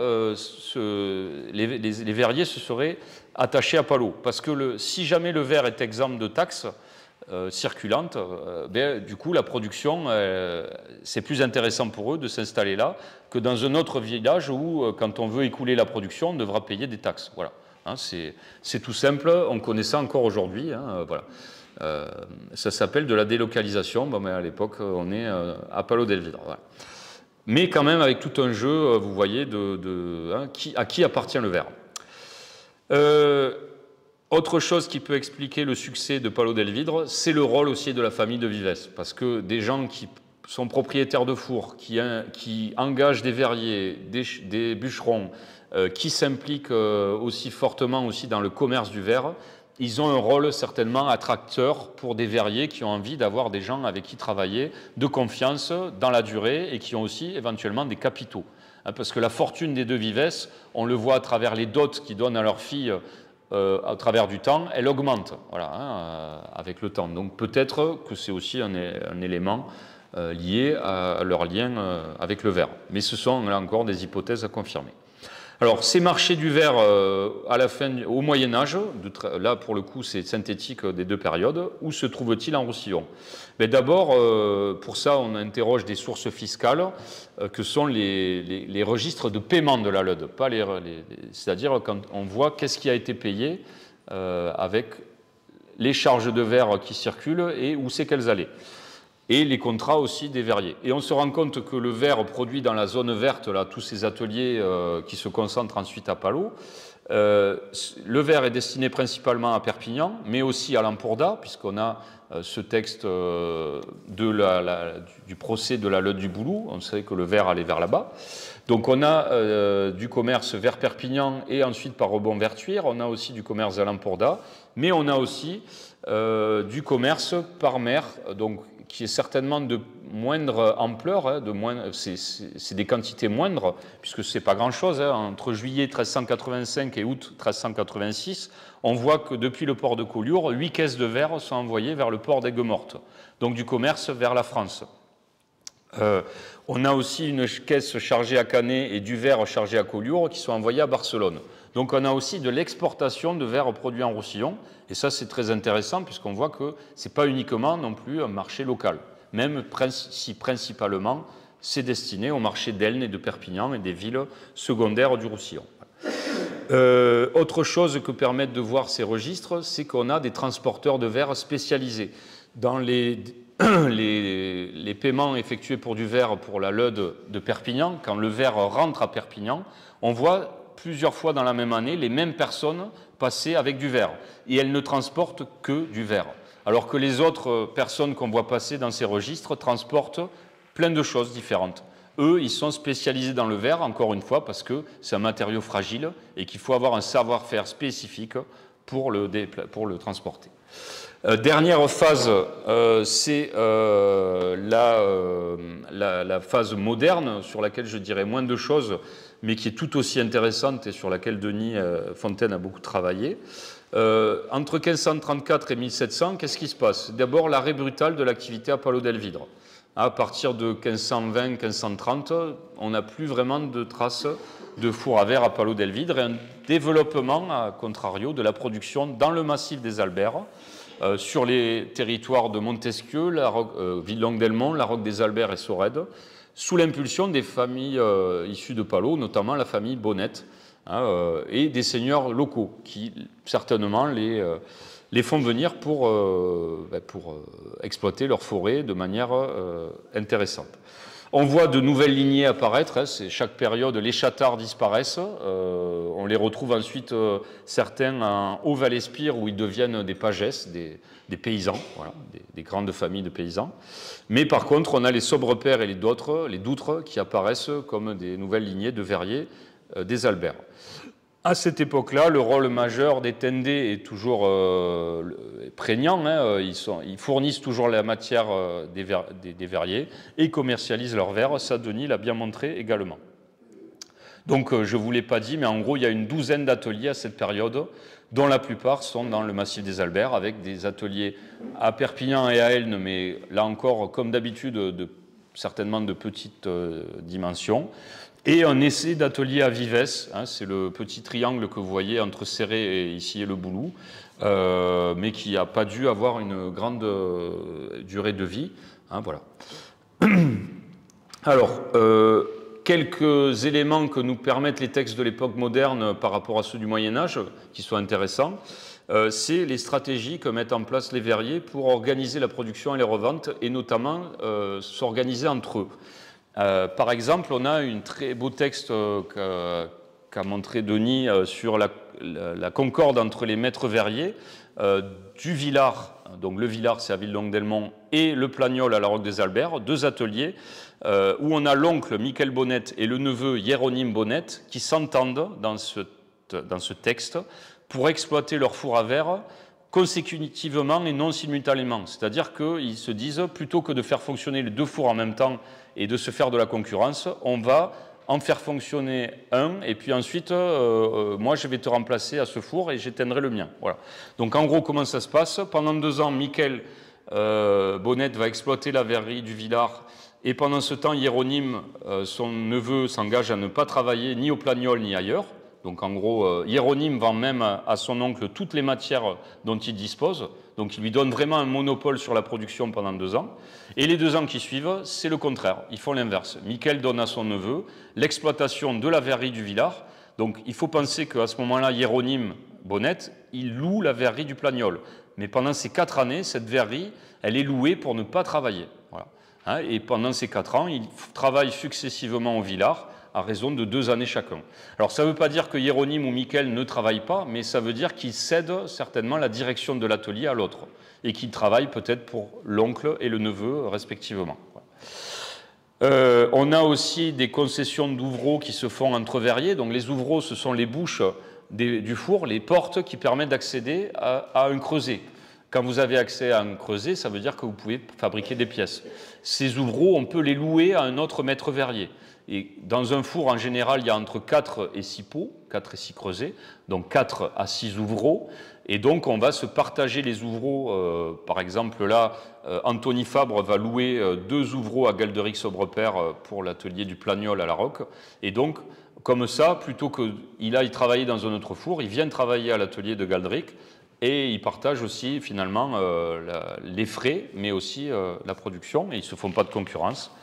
les verriers se seraient attachés à Palau. Parce que si jamais le verre est exempt de taxes circulantes, du coup la production, c'est plus intéressant pour eux de s'installer là que dans un autre village où, quand on veut écouler la production, on devra payer des taxes. Voilà. Hein, c'est tout simple, on connaît ça encore aujourd'hui. Hein, voilà. Ça s'appelle de la délocalisation. Bon, mais à l'époque, on est à Palau Delvidre. Voilà. Mais quand même avec tout un jeu, vous voyez, à qui appartient le verre. Autre chose qui peut expliquer le succès de Palau del Vidre, c'est le rôle aussi de la famille de Vives. Parce que des gens qui sont propriétaires de fours, qui engagent des verriers, des bûcherons, qui s'impliquent aussi fortement aussi dans le commerce du verre, ils ont un rôle certainement attracteur pour des verriers qui ont envie d'avoir des gens avec qui travailler, de confiance dans la durée et qui ont aussi éventuellement des capitaux. Parce que la fortune des deux Vives, on le voit à travers les dots qu'ils donnent à leurs filles à travers du temps, elle augmente voilà, avec le temps. Donc peut-être que c'est aussi un élément lié à leur lien avec le verre. Mais ce sont là encore des hypothèses à confirmer. Alors, ces marchés du verre à la fin, au Moyen-Âge, là pour le coup c'est synthétique des deux périodes, où se trouve-t-il en Roussillon? D'abord, pour ça, on interroge des sources fiscales que sont les registres de paiement de la LEUD, c'est-à-dire quand on voit qu'est-ce qui a été payé avec les charges de verre qui circulent et où c'est qu'elles allaient. Et les contrats aussi des verriers. Et on se rend compte que le verre produit dans la zone verte, là, tous ces ateliers qui se concentrent ensuite à Palau, le verre est destiné principalement à Perpignan, mais aussi à l'Emporda, puisqu'on a ce texte du procès de la LEUD du Boulou, on sait que le verre allait vers là-bas. Donc on a du commerce vers Perpignan et ensuite par Rebond-Vertuire, on a aussi du commerce à l'Emporda, mais on a aussi du commerce par mer, donc qui est certainement de moindre ampleur, hein, c'est des quantités moindres, puisque ce n'est pas grand-chose. Hein. Entre juillet 1385 et août 1386, on voit que depuis le port de Collioure, 8 caisses de verre sont envoyées vers le port d'Aigues-Mortes, donc du commerce vers la France. On a aussi une caisse chargée à Canet et du verre chargé à Collioure qui sont envoyés à Barcelone. Donc on a aussi de l'exportation de verre produit en Roussillon, et ça c'est très intéressant puisqu'on voit que ce n'est pas uniquement non plus un marché local, même si principalement c'est destiné au marché d'Elne et de Perpignan et des villes secondaires du Roussillon. Autre chose que permettent de voir ces registres, c'est qu'on a des transporteurs de verre spécialisés. Dans les paiements effectués pour du verre pour la LEUD de Perpignan, quand le verre rentre à Perpignan, on voit plusieurs fois dans la même année les mêmes personnes passer avec du verre. Et elles ne transportent que du verre. Alors que les autres personnes qu'on voit passer dans ces registres transportent plein de choses différentes. Eux, ils sont spécialisés dans le verre, encore une fois, parce que c'est un matériau fragile et qu'il faut avoir un savoir-faire spécifique pour le transporter. Dernière phase, c'est la phase moderne, sur laquelle je dirais moins de choses, mais qui est tout aussi intéressante et sur laquelle Denis Fontaine a beaucoup travaillé. Entre 1534 et 1700, qu'est-ce qui se passe? D'abord, l'arrêt brutal de l'activité à Palau del Vidre. À partir de 1520-1530, on n'a plus vraiment de traces de four à verre à Palau del Vidre et un développement, à contrario, de la production dans le massif des Alberts, sur les territoires de Montesquieu, Villelongue-d'Elmont, la Roque des Alberts et Sorède, sous l'impulsion des familles issues de Palau, notamment la famille Bonnette, et des seigneurs locaux qui certainement les font venir pour exploiter leur forêt de manière intéressante. On voit de nouvelles lignées apparaître, hein, chaque période, les châtards disparaissent, on les retrouve ensuite certains en Haut-Val-Espire où ils deviennent des pagesses, des paysans, voilà, des grandes familles de paysans. Mais par contre, on a les Sobrepaires et les Doutres qui apparaissent comme des nouvelles lignées de verriers des Alberts. À cette époque-là, le rôle majeur des Tendés est toujours prégnant. Hein, ils fournissent toujours la matière des verriers et commercialisent leurs verres. Ça, Denis l'a bien montré également. Donc, je ne vous l'ai pas dit, mais en gros, il y a une douzaine d'ateliers à cette période, dont la plupart sont dans le massif des Alberts, avec des ateliers à Perpignan et à Elne, mais là encore, comme d'habitude, certainement de petites dimensions. Et un essai d'atelier à Vives, hein, c'est le petit triangle que vous voyez entre Céré et ici et le Boulou, mais qui n'a pas dû avoir une grande durée de vie. Hein, voilà. Alors, quelques éléments que nous permettent les textes de l'époque moderne par rapport à ceux du Moyen-Âge, qui sont intéressants, c'est les stratégies que mettent en place les verriers pour organiser la production et les reventes, et notamment s'organiser entre eux. Par exemple, on a un très beau texte qu'a montré Denis sur la concorde entre les maîtres verriers du Villard, donc le Villard c'est à Ville-Longue-d'Elmont, et le Plagnol à la Roque des Alberts, 2 ateliers où on a l'oncle Michel Bonnette et le neveu Hieronyme Bonnette qui s'entendent dans ce texte pour exploiter leur four à verre consécutivement et non simultanément. C'est-à-dire qu'ils se disent, plutôt que de faire fonctionner les 2 fours en même temps et de se faire de la concurrence, on va en faire fonctionner un, et puis ensuite, moi, je vais te remplacer à ce four et j'éteindrai le mien. Voilà. Donc, en gros, comment ça se passe? Pendant 2 ans, Michel Bonnette va exploiter la verrerie du Villard, et pendant ce temps, Hieronyme, son neveu, s'engage à ne pas travailler ni au Plagnol ni ailleurs. Donc en gros, Hieronyme vend même à son oncle toutes les matières dont il dispose. Donc il lui donne vraiment un monopole sur la production pendant 2 ans. Et les 2 ans qui suivent, c'est le contraire. Ils font l'inverse. Michel donne à son neveu l'exploitation de la verrerie du Villard. Donc il faut penser qu'à ce moment-là, Hieronyme Bonnette, il loue la verrerie du Plagnol. Mais pendant ces 4 années, cette verrerie, elle est louée pour ne pas travailler. Voilà. Hein, et pendant ces 4 ans, il travaille successivement au Villard, à raison de 2 années chacun. Alors ça ne veut pas dire que Hieronyme ou Michel ne travaillent pas, mais ça veut dire qu'ils cèdent certainement la direction de l'atelier à l'autre, et qu'ils travaillent peut-être pour l'oncle et le neveu respectivement. On a aussi des concessions d'ouvreaux qui se font entre verriers. Donc les ouvreaux, ce sont les bouches du four, les portes qui permettent d'accéder à un creuset. Quand vous avez accès à un creuset, ça veut dire que vous pouvez fabriquer des pièces. Ces ouvreaux, on peut les louer à un autre maître verrier. Et dans un four, en général, il y a entre 4 et 6 pots, 4 et 6 creusets, donc 4 à 6 ouvreaux. Et donc, on va se partager les ouvreaux. Par exemple, là, Anthony Fabre va louer 2 ouvreaux à Galderic-Sobrepère pour l'atelier du Plagnol à la Roque. Et donc, comme ça, plutôt qu'il aille travailler dans un autre four, ils viennent travailler à l'atelier de Galderic et ils partagent aussi, finalement, les frais, mais aussi la production, et ils ne se font pas de concurrence.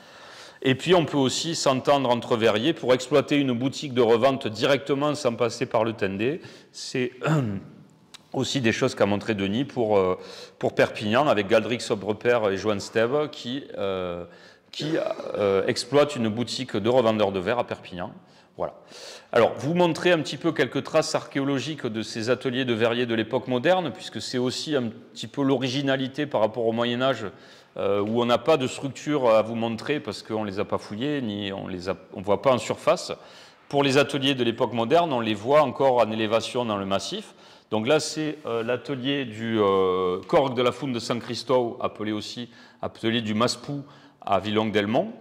Et puis, on peut aussi s'entendre entre verriers pour exploiter une boutique de revente directement sans passer par le Tendé. C'est aussi des choses qu'a montré Denis pour Perpignan, avec Galderic-Sobrepère et Johan Steve, qui exploitent une boutique de revendeurs de verre à Perpignan. Voilà. Alors, vous montrez un petit peu quelques traces archéologiques de ces ateliers de verriers de l'époque moderne, puisque c'est aussi un petit peu l'originalité par rapport au Moyen-Âge, où on n'a pas de structure à vous montrer parce qu'on ne les a pas fouillés, ni on ne voit pas en surface. Pour les ateliers de l'époque moderne, on les voit encore en élévation dans le massif. Donc là, c'est l'atelier du Corgue de la Foune de Saint-Christophe, appelé aussi atelier du Maspou à Ville-Longue-d'Elmont.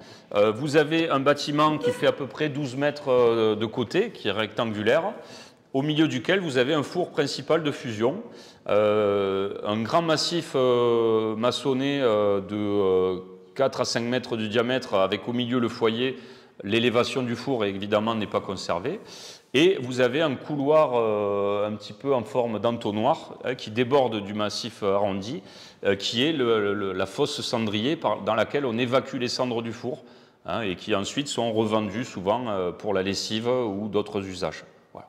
Vous avez un bâtiment qui fait à peu près 12 mètres de côté, qui est rectangulaire, au milieu duquel vous avez un four principal de fusion, un grand massif maçonné de 4 à 5 mètres de diamètre, avec au milieu le foyer. L'élévation du four, évidemment, n'est pas conservée. Et vous avez un couloir un petit peu en forme d'entonnoir qui déborde du massif arrondi, qui est la fosse cendrier dans laquelle on évacue les cendres du four, et qui ensuite sont revendues souvent pour la lessive ou d'autres usages. Voilà.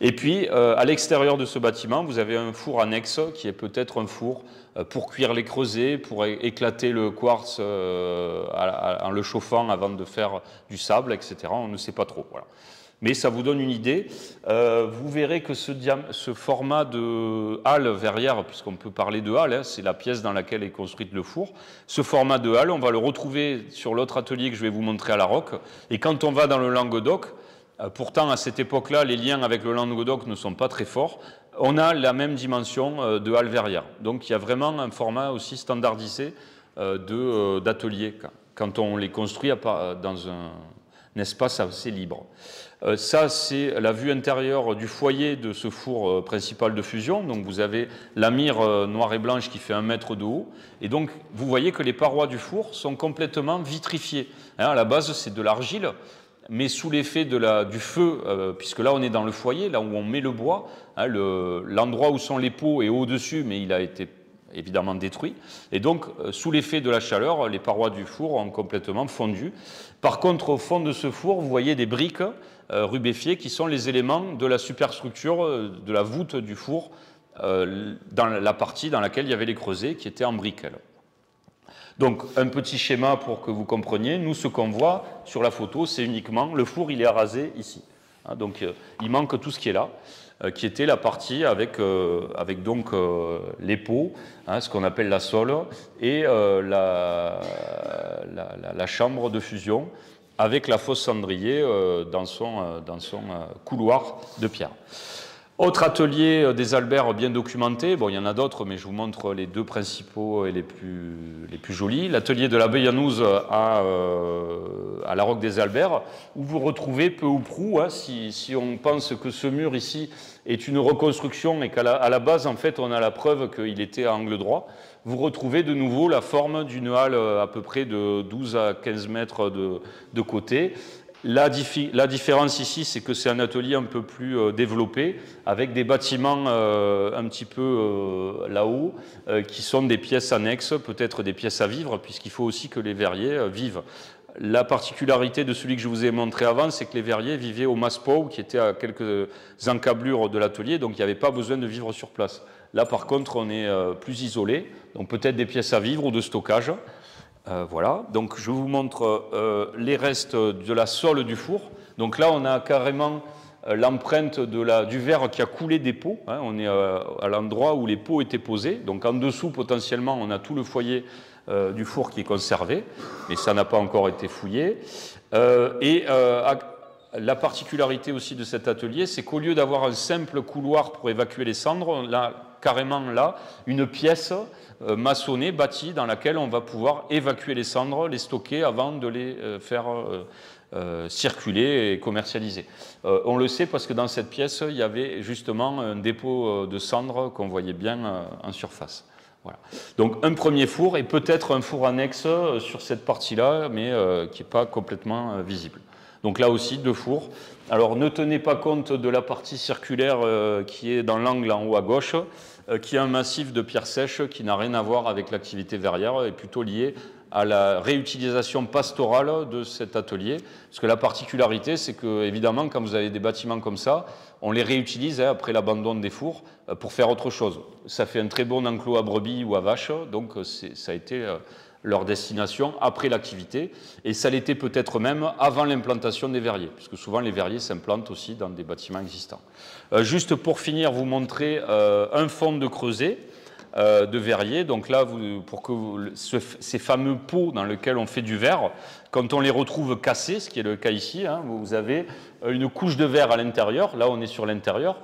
Et puis, à l'extérieur de ce bâtiment, vous avez un four annexe qui est peut-être un four pour cuire les creusets, pour éclater le quartz en le chauffant avant de faire du sable, etc. On ne sait pas trop. Voilà. Mais ça vous donne une idée. Vous verrez que ce format de halle verrière, puisqu'on peut parler de halle, c'est la pièce dans laquelle est construite le four. Ce format de halle, on va le retrouver sur l'autre atelier que je vais vous montrer à la Roque. Et quand on va dans le Languedoc, pourtant à cette époque-là, les liens avec le Languedoc ne sont pas très forts, on a la même dimension de halle verrière. Donc il y a vraiment un format aussi standardisé d'atelier quand on les construit dans un espace assez libre. Ça, c'est la vue intérieure du foyer de ce four principal de fusion. Donc, vous avez la mire noire et blanche qui fait 1 mètre de haut. Et donc, vous voyez que les parois du four sont complètement vitrifiées. À la base, c'est de l'argile, mais sous l'effet du feu, puisque là, on est dans le foyer, là où on met le bois, l'endroit où sont les pots est au-dessus, mais il a été évidemment détruit. Et donc, sous l'effet de la chaleur, les parois du four ont complètement fondu. Par contre, au fond de ce four, vous voyez des briques rubéfiées qui sont les éléments de la superstructure de la voûte du four dans la partie dans laquelle il y avait les creusets qui étaient en briques. Donc, un petit schéma pour que vous compreniez. Nous, ce qu'on voit sur la photo, c'est uniquement le four, il est arasé ici. Hein, donc il manque tout ce qui est là, qui était la partie avec donc les pots, hein, ce qu'on appelle la sole, et la chambre de fusion, avec la fosse cendrier dans son couloir de pierre. Autre atelier des Alberts bien documenté, bon il y en a d'autres mais je vous montre les deux principaux et les plus jolis. L'atelier de la Beyanouse à la Roque des Alberts, où vous retrouvez peu ou prou, hein, si on pense que ce mur ici est une reconstruction et qu'à la base en fait on a la preuve qu'il était à angle droit, vous retrouvez de nouveau la forme d'une halle à peu près de 12 à 15 mètres de côté. La différence ici, c'est que c'est un atelier un peu plus développé, avec des bâtiments un petit peu là-haut, qui sont des pièces annexes, peut-être des pièces à vivre, puisqu'il faut aussi que les verriers vivent. La particularité de celui que je vous ai montré avant, c'est que les verriers vivaient au Masport, qui était à quelques encablures de l'atelier, donc il n'y avait pas besoin de vivre sur place. Là, par contre, on est plus isolé, donc peut-être des pièces à vivre ou de stockage. Voilà, donc je vous montre les restes de la sole du four. Donc là, on a carrément l'empreinte du verre qui a coulé des pots. Hein, on est à l'endroit où les pots étaient posés. Donc en dessous, potentiellement, on a tout le foyer du four qui est conservé, mais ça n'a pas encore été fouillé. La particularité aussi de cet atelier, c'est qu'au lieu d'avoir un simple couloir pour évacuer les cendres, on a carrément là une pièce maçonnée, bâtie, dans laquelle on va pouvoir évacuer les cendres, les stocker avant de les faire circuler et commercialiser. On le sait parce que dans cette pièce, il y avait justement un dépôt de cendres qu'on voyait bien en surface. Voilà. Donc un premier four et peut-être un four annexe sur cette partie-là, mais qui n'est pas complètement visible. Donc là aussi, deux fours. Alors ne tenez pas compte de la partie circulaire qui est dans l'angle en haut à gauche, qui est un massif de pierres sèches qui n'a rien à voir avec l'activité verrière, et plutôt lié à la réutilisation pastorale de cet atelier. Parce que la particularité, c'est que, évidemment, quand vous avez des bâtiments comme ça, on les réutilise après l'abandon des fours pour faire autre chose. Ça fait un très bon enclos à brebis ou à vaches, donc ça a été leur destination après l'activité, et ça l'était peut-être même avant l'implantation des verriers, puisque souvent les verriers s'implantent aussi dans des bâtiments existants. Juste pour finir, vous montrer un fond de creuset de verrier. Donc là, pour que ces fameux pots dans lesquels on fait du verre, quand on les retrouve cassés, ce qui est le cas ici, hein, vous avez une couche de verre à l'intérieur. Là, on est sur l'intérieur.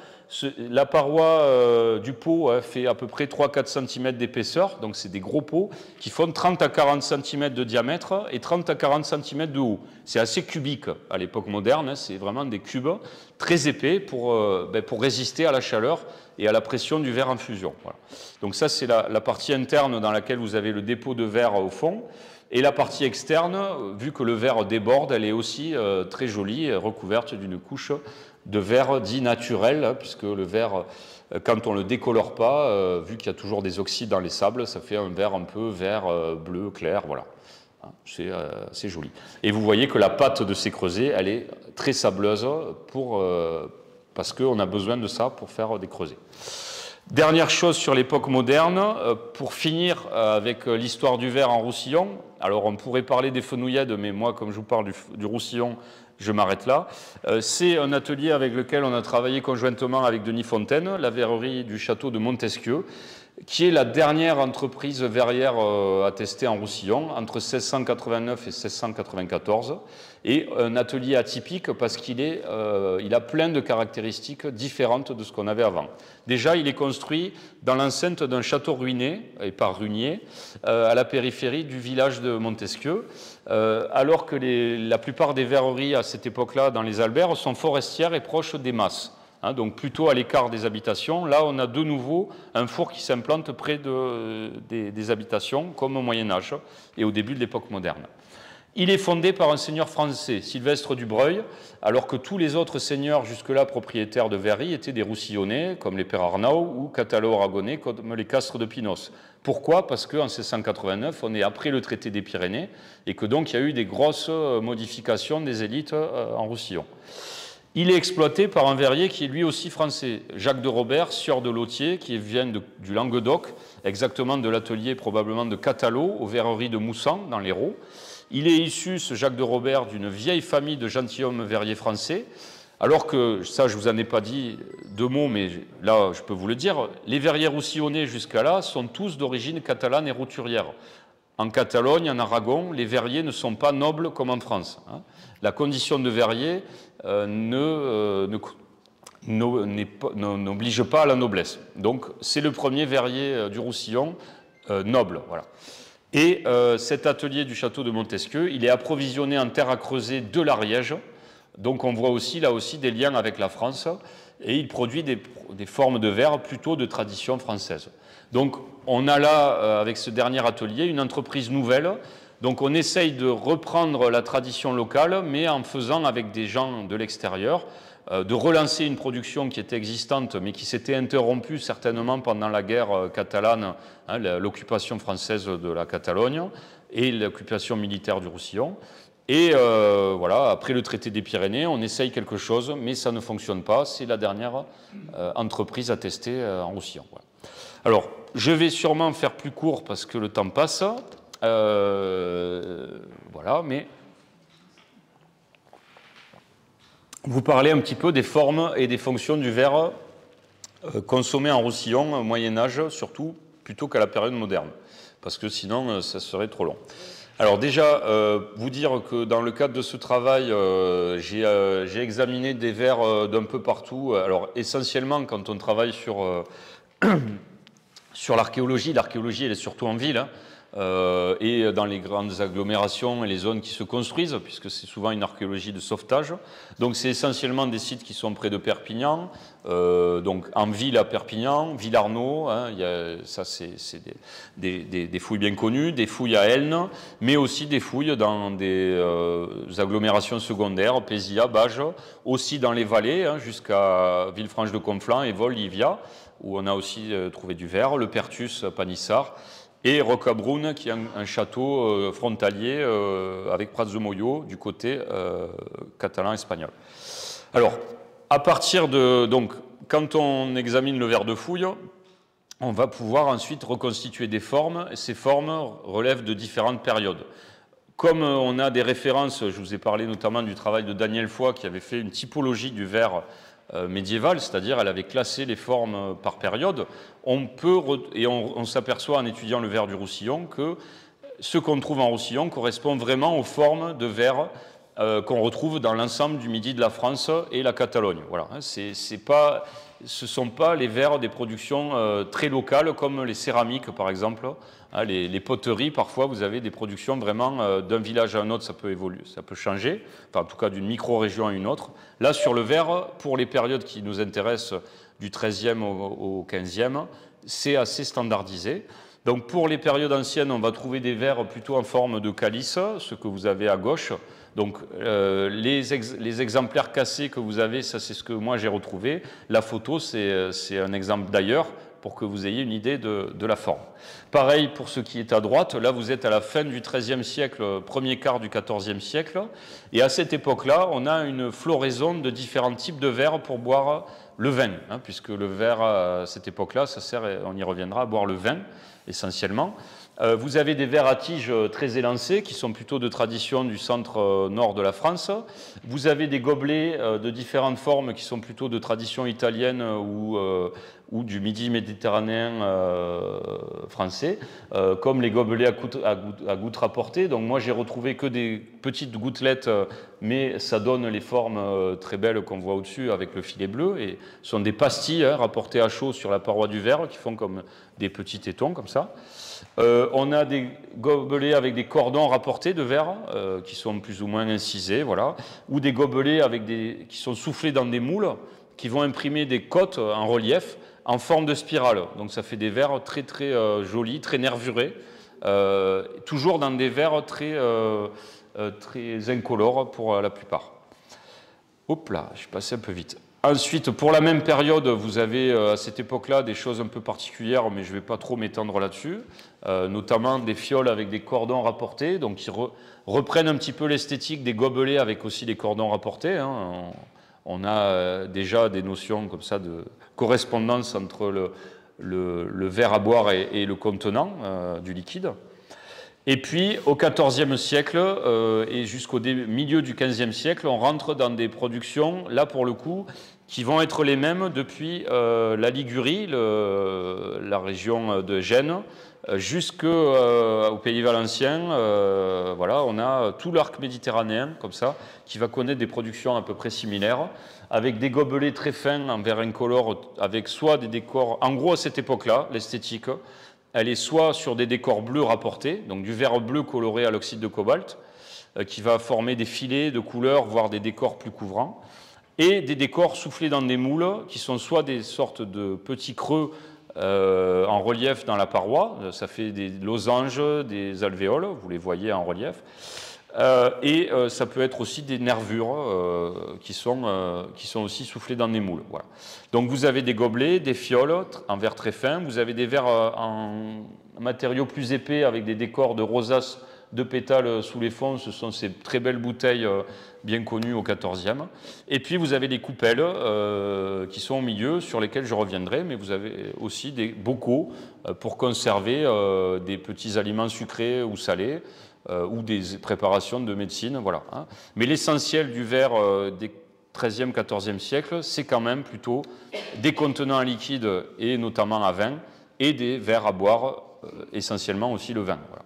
La paroi du pot fait à peu près 3-4 cm d'épaisseur, donc c'est des gros pots qui font 30 à 40 cm de diamètre et 30 à 40 cm de haut. C'est assez cubique à l'époque moderne, hein, c'est vraiment des cubes très épais pour résister à la chaleur et à la pression du verre en fusion. Voilà. Donc ça, c'est la partie interne dans laquelle vous avez le dépôt de verre au fond. Et la partie externe, vu que le verre déborde, elle est aussi très jolie, recouverte d'une couche de verre dit naturel, puisque le verre, quand on ne le décolore pas, vu qu'il y a toujours des oxydes dans les sables, ça fait un verre un peu vert, bleu, clair, voilà. C'est joli. Et vous voyez que la pâte de ces creusets, elle est très sableuse parce qu'on a besoin de ça pour faire des creusets. Dernière chose sur l'époque moderne, pour finir avec l'histoire du verre en Roussillon. Alors on pourrait parler des fenouillades, mais moi comme je vous parle du Roussillon, je m'arrête là. C'est un atelier avec lequel on a travaillé conjointement avec Denis Fontaine, la verrerie du château de Montesquieu, qui est la dernière entreprise verrière attestée en Roussillon, entre 1689 et 1694, et un atelier atypique parce qu'il a plein de caractéristiques différentes de ce qu'on avait avant. Déjà, il est construit dans l'enceinte d'un château ruiné, et par Runier, à la périphérie du village de Montesquieu, alors que la plupart des verreries à cette époque-là, dans les Alberts, sont forestières et proches des masses. Hein, donc plutôt à l'écart des habitations. Là, on a de nouveau un four qui s'implante près des habitations, comme au Moyen-Âge et au début de l'époque moderne. Il est fondé par un seigneur français, Sylvestre du Breuil, alors que tous les autres seigneurs jusque-là propriétaires de verreries étaient des Roussillonnais, comme les Père Arnaud, ou Catalo-Aragonais, comme les Castres de Pinos. Pourquoi ? Parce qu'en 1689, on est après le traité des Pyrénées, et que donc il y a eu des grosses modifications des élites en Roussillon. Il est exploité par un verrier qui est lui aussi français, Jacques de Robert, sieur de Lautier, qui vient du Languedoc, exactement de l'atelier probablement de Catalo, aux verreries de Moussan, dans l'Hérault. Il est issu, ce Jacques de Robert, d'une vieille famille de gentilshommes verriers français, Alors que, ça je ne vous en ai pas dit 2 mots, mais là je peux vous le dire, les verriers roussillonnés jusqu'à là sont tous d'origine catalane et roturière. En Catalogne, en Aragon, les verriers ne sont pas nobles comme en France. La condition de verrier n'oblige pas à la noblesse. Donc c'est le premier verrier du Roussillon noble. Voilà. Et cet atelier du château de Montesquieu, il est approvisionné en terre à creuser de l'Ariège. Donc on voit aussi là aussi des liens avec la France. Et il produit des formes de verre plutôt de tradition française. Donc on a là, avec ce dernier atelier, une entreprise nouvelle. Donc on essaye de reprendre la tradition locale, mais en faisant avec des gens de l'extérieur, de relancer une production qui était existante, mais qui s'était interrompue certainement pendant la guerre catalane, hein, l'occupation française de la Catalogne et l'occupation militaire du Roussillon. Et voilà, après le traité des Pyrénées, on essaye quelque chose, mais ça ne fonctionne pas. C'est la dernière entreprise à tester en Roussillon. Voilà. Alors, je vais sûrement faire plus court parce que le temps passe. Voilà, mais vous parlez un petit peu des formes et des fonctions du verre consommé en Roussillon au Moyen-Âge, surtout, plutôt qu'à la période moderne, parce que sinon, ça serait trop long. Alors déjà, vous dire que dans le cadre de ce travail, j'ai examiné des verres d'un peu partout. Alors essentiellement, quand on travaille sur l'archéologie, elle est surtout en ville, hein, et dans les grandes agglomérations et les zones qui se construisent, puisque c'est souvent une archéologie de sauvetage. Donc c'est essentiellement des sites qui sont près de Perpignan, donc en ville à Perpignan, Villarnoux, hein, ça c'est des fouilles bien connues, des fouilles à Elne, mais aussi des fouilles dans des agglomérations secondaires, Pézilla, Bages, aussi dans les vallées, hein, jusqu'à Villefranche-de-Conflans et Vol-Livia, où on a aussi trouvé du verre, le Pertus à Panissard, et Rocabrune, qui est un château frontalier avec Prats de Molló, du côté catalan-espagnol. Alors, à partir de... Donc, quand on examine le verre de fouille, on va pouvoir ensuite reconstituer des formes, et ces formes relèvent de différentes périodes. Comme on a des références, je vous ai parlé notamment du travail de Daniel Foy, qui avait fait une typologie du verre médiévale, c'est-à-dire elle avait classé les formes par période, on s'aperçoit en étudiant le verre du Roussillon que ce qu'on trouve en Roussillon correspond vraiment aux formes de verre qu'on retrouve dans l'ensemble du midi de la France et la Catalogne. Voilà. Ce ne sont pas les verres des productions très locales comme les céramiques par exemple. Les poteries, parfois, vous avez des productions vraiment d'un village à un autre, ça peut évoluer, ça peut changer, enfin, en tout cas d'une micro-région à une autre. Là, sur le verre, pour les périodes qui nous intéressent, du XIIIe au XVe, c'est assez standardisé. Donc, pour les périodes anciennes, on va trouver des verres plutôt en forme de calice, ce que vous avez à gauche. Donc, les exemplaires cassés que vous avez, ça c'est ce que moi j'ai retrouvé. La photo, c'est un exemple d'ailleurs, pour que vous ayez une idée de la forme. Pareil pour ce qui est à droite, là vous êtes à la fin du XIIIe siècle, premier quart du XIVe siècle, et à cette époque-là, on a une floraison de différents types de verres pour boire le vin, hein, puisque le verre à cette époque-là, ça sert, on y reviendra, à boire le vin essentiellement. Vous avez des verres à tiges très élancés qui sont plutôt de tradition du centre-nord de la France. Vous avez des gobelets de différentes formes qui sont plutôt de tradition italienne ou du midi méditerranéen français, comme les gobelets à gouttes rapportées. Donc moi j'ai retrouvé que des petites gouttelettes, mais ça donne les formes très belles qu'on voit au-dessus avec le filet bleu. Et ce sont des pastilles rapportées à chaud sur la paroi du verre qui font comme des petits tétons comme ça. On a des gobelets avec des cordons rapportés de verre qui sont plus ou moins incisés, voilà, ou des gobelets qui sont soufflés dans des moules qui vont imprimer des côtes en relief en forme de spirale. Donc ça fait des verres très très jolis, très nervurés, toujours dans des verres très incolores pour la plupart. Hop là, je suis passé un peu vite. Ensuite, pour la même période, vous avez à cette époque-là des choses un peu particulières, mais je ne vais pas trop m'étendre là-dessus, notamment des fioles avec des cordons rapportés, donc qui reprennent un petit peu l'esthétique des gobelets avec aussi des cordons rapportés. Hein. On a déjà des notions comme ça de correspondance entre le verre à boire et le contenant du liquide. Et puis, au XIVe siècle et jusqu'au milieu du XVe siècle, on rentre dans des productions, là pour le coup, qui vont être les mêmes depuis la Ligurie, la région de Gênes, jusqu'au Pays Valencien. Voilà, on a tout l'arc méditerranéen, comme ça, qui va connaître des productions à peu près similaires, avec des gobelets très fins en verre incolore, avec soit des décors... En gros, à cette époque-là, l'esthétique, elle est soit sur des décors bleus rapportés, donc du verre bleu coloré à l'oxyde de cobalt, qui va former des filets de couleurs, voire des décors plus couvrants, et des décors soufflés dans des moules, qui sont soit des sortes de petits creux en relief dans la paroi, ça fait des losanges, des alvéoles, vous les voyez en relief, et ça peut être aussi des nervures qui sont aussi soufflées dans des moules. Voilà. Donc vous avez des gobelets, des fioles en verre très fin, vous avez des verres en matériaux plus épais avec des décors de rosaces de pétales sous les fonds, ce sont ces très belles bouteilles bien connues au XIVe. Et puis vous avez des coupelles qui sont au milieu, sur lesquelles je reviendrai, mais vous avez aussi des bocaux pour conserver des petits aliments sucrés ou salés, ou des préparations de médecine, voilà. Hein. Mais l'essentiel du verre des XIIIe, XIVe siècle, c'est quand même plutôt des contenants à liquide et notamment à vin, et des verres à boire, essentiellement aussi le vin. Voilà.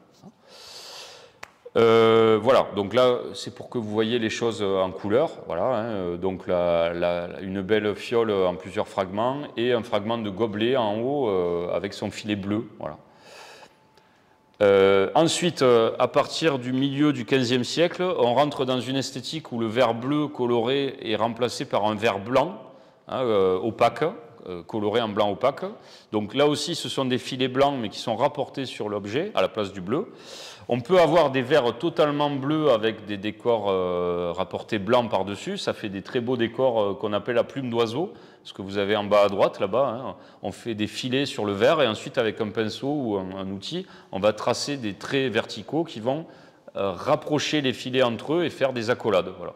Voilà, donc là, c'est pour que vous voyez les choses en couleur. Voilà, hein, donc une belle fiole en plusieurs fragments et un fragment de gobelet en haut avec son filet bleu. Voilà. Ensuite, à partir du milieu du XVe siècle, on rentre dans une esthétique où le verre bleu coloré est remplacé par un verre blanc, hein, opaque, coloré en blanc opaque. Donc là aussi, ce sont des filets blancs, mais qui sont rapportés sur l'objet, à la place du bleu. On peut avoir des verres totalement bleus avec des décors rapportés blancs par-dessus. Ça fait des très beaux décors qu'on appelle la plume d'oiseau, ce que vous avez en bas à droite, là-bas. Hein. On fait des filets sur le verre et ensuite, avec un pinceau ou un outil, on va tracer des traits verticaux qui vont rapprocher les filets entre eux et faire des accolades. Voilà.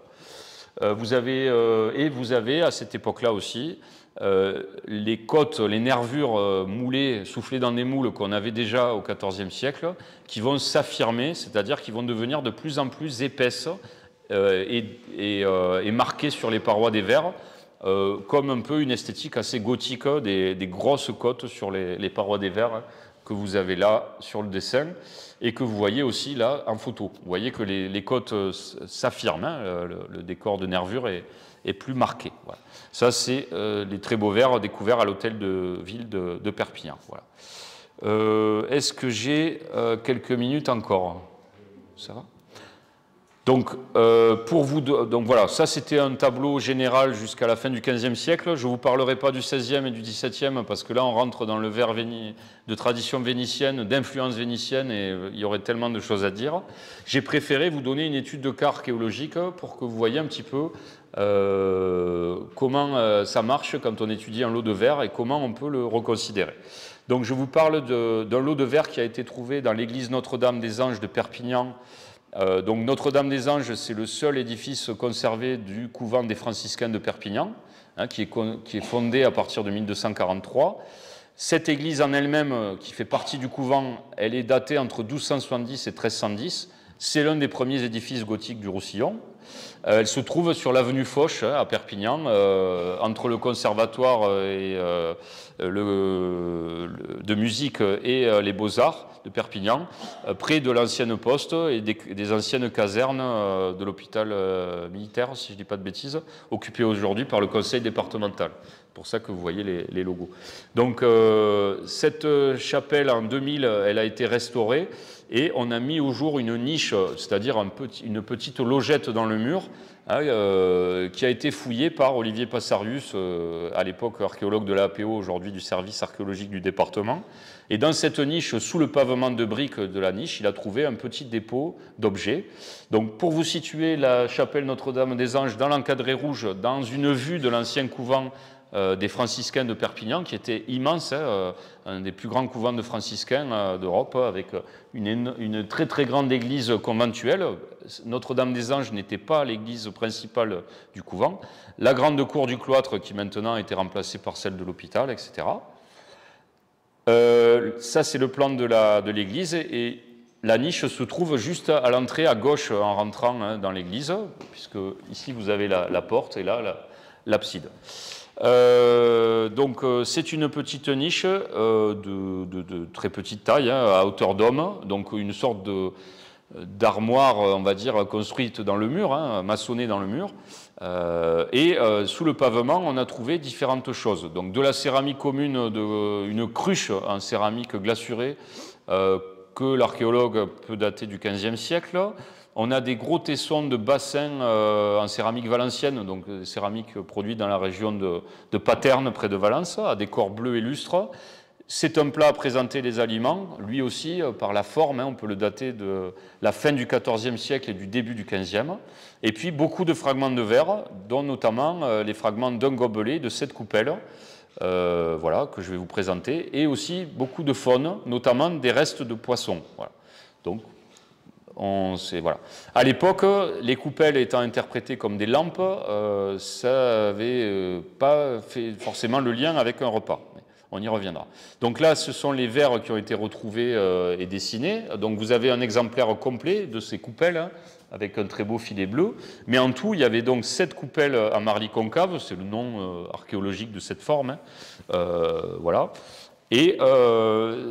Vous avez, à cette époque-là aussi, les côtes, les nervures moulées, soufflées dans des moules qu'on avait déjà au XIVe siècle, qui vont s'affirmer, c'est-à-dire qui vont devenir de plus en plus épaisses et marquées sur les parois des verres, comme un peu une esthétique assez gothique, des grosses côtes sur les parois des verres que vous avez là sur le dessin et que vous voyez aussi là en photo. Vous voyez que les côtes s'affirment, hein, le décor de nervure est plus marqué. Voilà. Ça, c'est les très beaux verres découverts à l'hôtel de ville de Perpignan. Voilà. Est-ce que j'ai quelques minutes encore? Ça va? Donc, donc voilà, ça c'était un tableau général jusqu'à la fin du XVe siècle. Je ne vous parlerai pas du XVIe et du XVIIe parce que là on rentre dans le verre de tradition vénitienne, d'influence vénitienne et il y aurait tellement de choses à dire. J'ai préféré vous donner une étude de cas archéologique pour que vous voyez un petit peu comment ça marche quand on étudie un lot de verre et comment on peut le reconsidérer. Donc je vous parle d'un lot de verre qui a été trouvé dans l'église Notre-Dame des Anges de Perpignan. Donc Notre-Dame des Anges, c'est le seul édifice conservé du couvent des franciscains de Perpignan, hein, qui est fondé à partir de 1243. Cette église en elle-même, qui fait partie du couvent, elle est datée entre 1270 et 1310. C'est l'un des premiers édifices gothiques du Roussillon. Elle se trouve sur l'avenue Foch, à Perpignan, entre le conservatoire de musique et les beaux-arts de Perpignan, près de l'ancienne poste et des anciennes casernes de l'hôpital militaire, si je ne dis pas de bêtises, occupées aujourd'hui par le conseil départemental. C'est pour ça que vous voyez les logos. Donc cette chapelle en 2000, elle a été restaurée et on a mis au jour une niche, c'est-à-dire une petite logette dans le mur, hein, qui a été fouillée par Olivier Passarius, à l'époque archéologue de l'APO, aujourd'hui du service archéologique du département. Et dans cette niche, sous le pavement de briques de la niche, il a trouvé un petit dépôt d'objets. Donc pour vous situer la chapelle Notre-Dame des Anges dans l'encadré rouge, dans une vue de l'ancien couvent des franciscains de Perpignan, qui était immense, hein, un des plus grands couvents de franciscains d'Europe, avec une très très grande église conventuelle. Notre-Dame des Anges n'était pas l'église principale du couvent. La grande cour du cloître, qui maintenant a été remplacée par celle de l'hôpital, etc. Ça, c'est le plan de l'église, et la niche se trouve juste à l'entrée à gauche en rentrant dans l'église, puisque ici vous avez la porte et là l'abside. Donc c'est une petite niche de très petite taille, à hauteur d'homme, donc une sorte d'armoire, on va dire, construite dans le mur, maçonnée dans le mur. Sous le pavement, on a trouvé différentes choses. Donc de la céramique commune, une cruche en céramique glacurée que l'archéologue peut dater du XVe siècle. On a des gros tessons de bassins en céramique valencienne, donc céramique produite dans la région de Paterne, près de Valence, à des corps bleus et lustres. C'est un plat à présenter les aliments, lui aussi, par la forme, on peut le dater de la fin du XIVe siècle et du début du XVe. Et puis beaucoup de fragments de verre, dont notamment les fragments d'un gobelet, de 7 coupelles, voilà, que je vais vous présenter, et aussi beaucoup de faune, notamment des restes de poissons. Voilà. Donc, voilà. À l'époque, les coupelles étant interprétées comme des lampes, ça n'avait pas fait forcément le lien avec un repas. On y reviendra. Donc là, ce sont les verres qui ont été retrouvés et dessinés. Donc vous avez un exemplaire complet de ces coupelles, avec un très beau filet bleu. Mais en tout, il y avait donc 7 coupelles en marly concave, c'est le nom archéologique de cette forme. Voilà. Et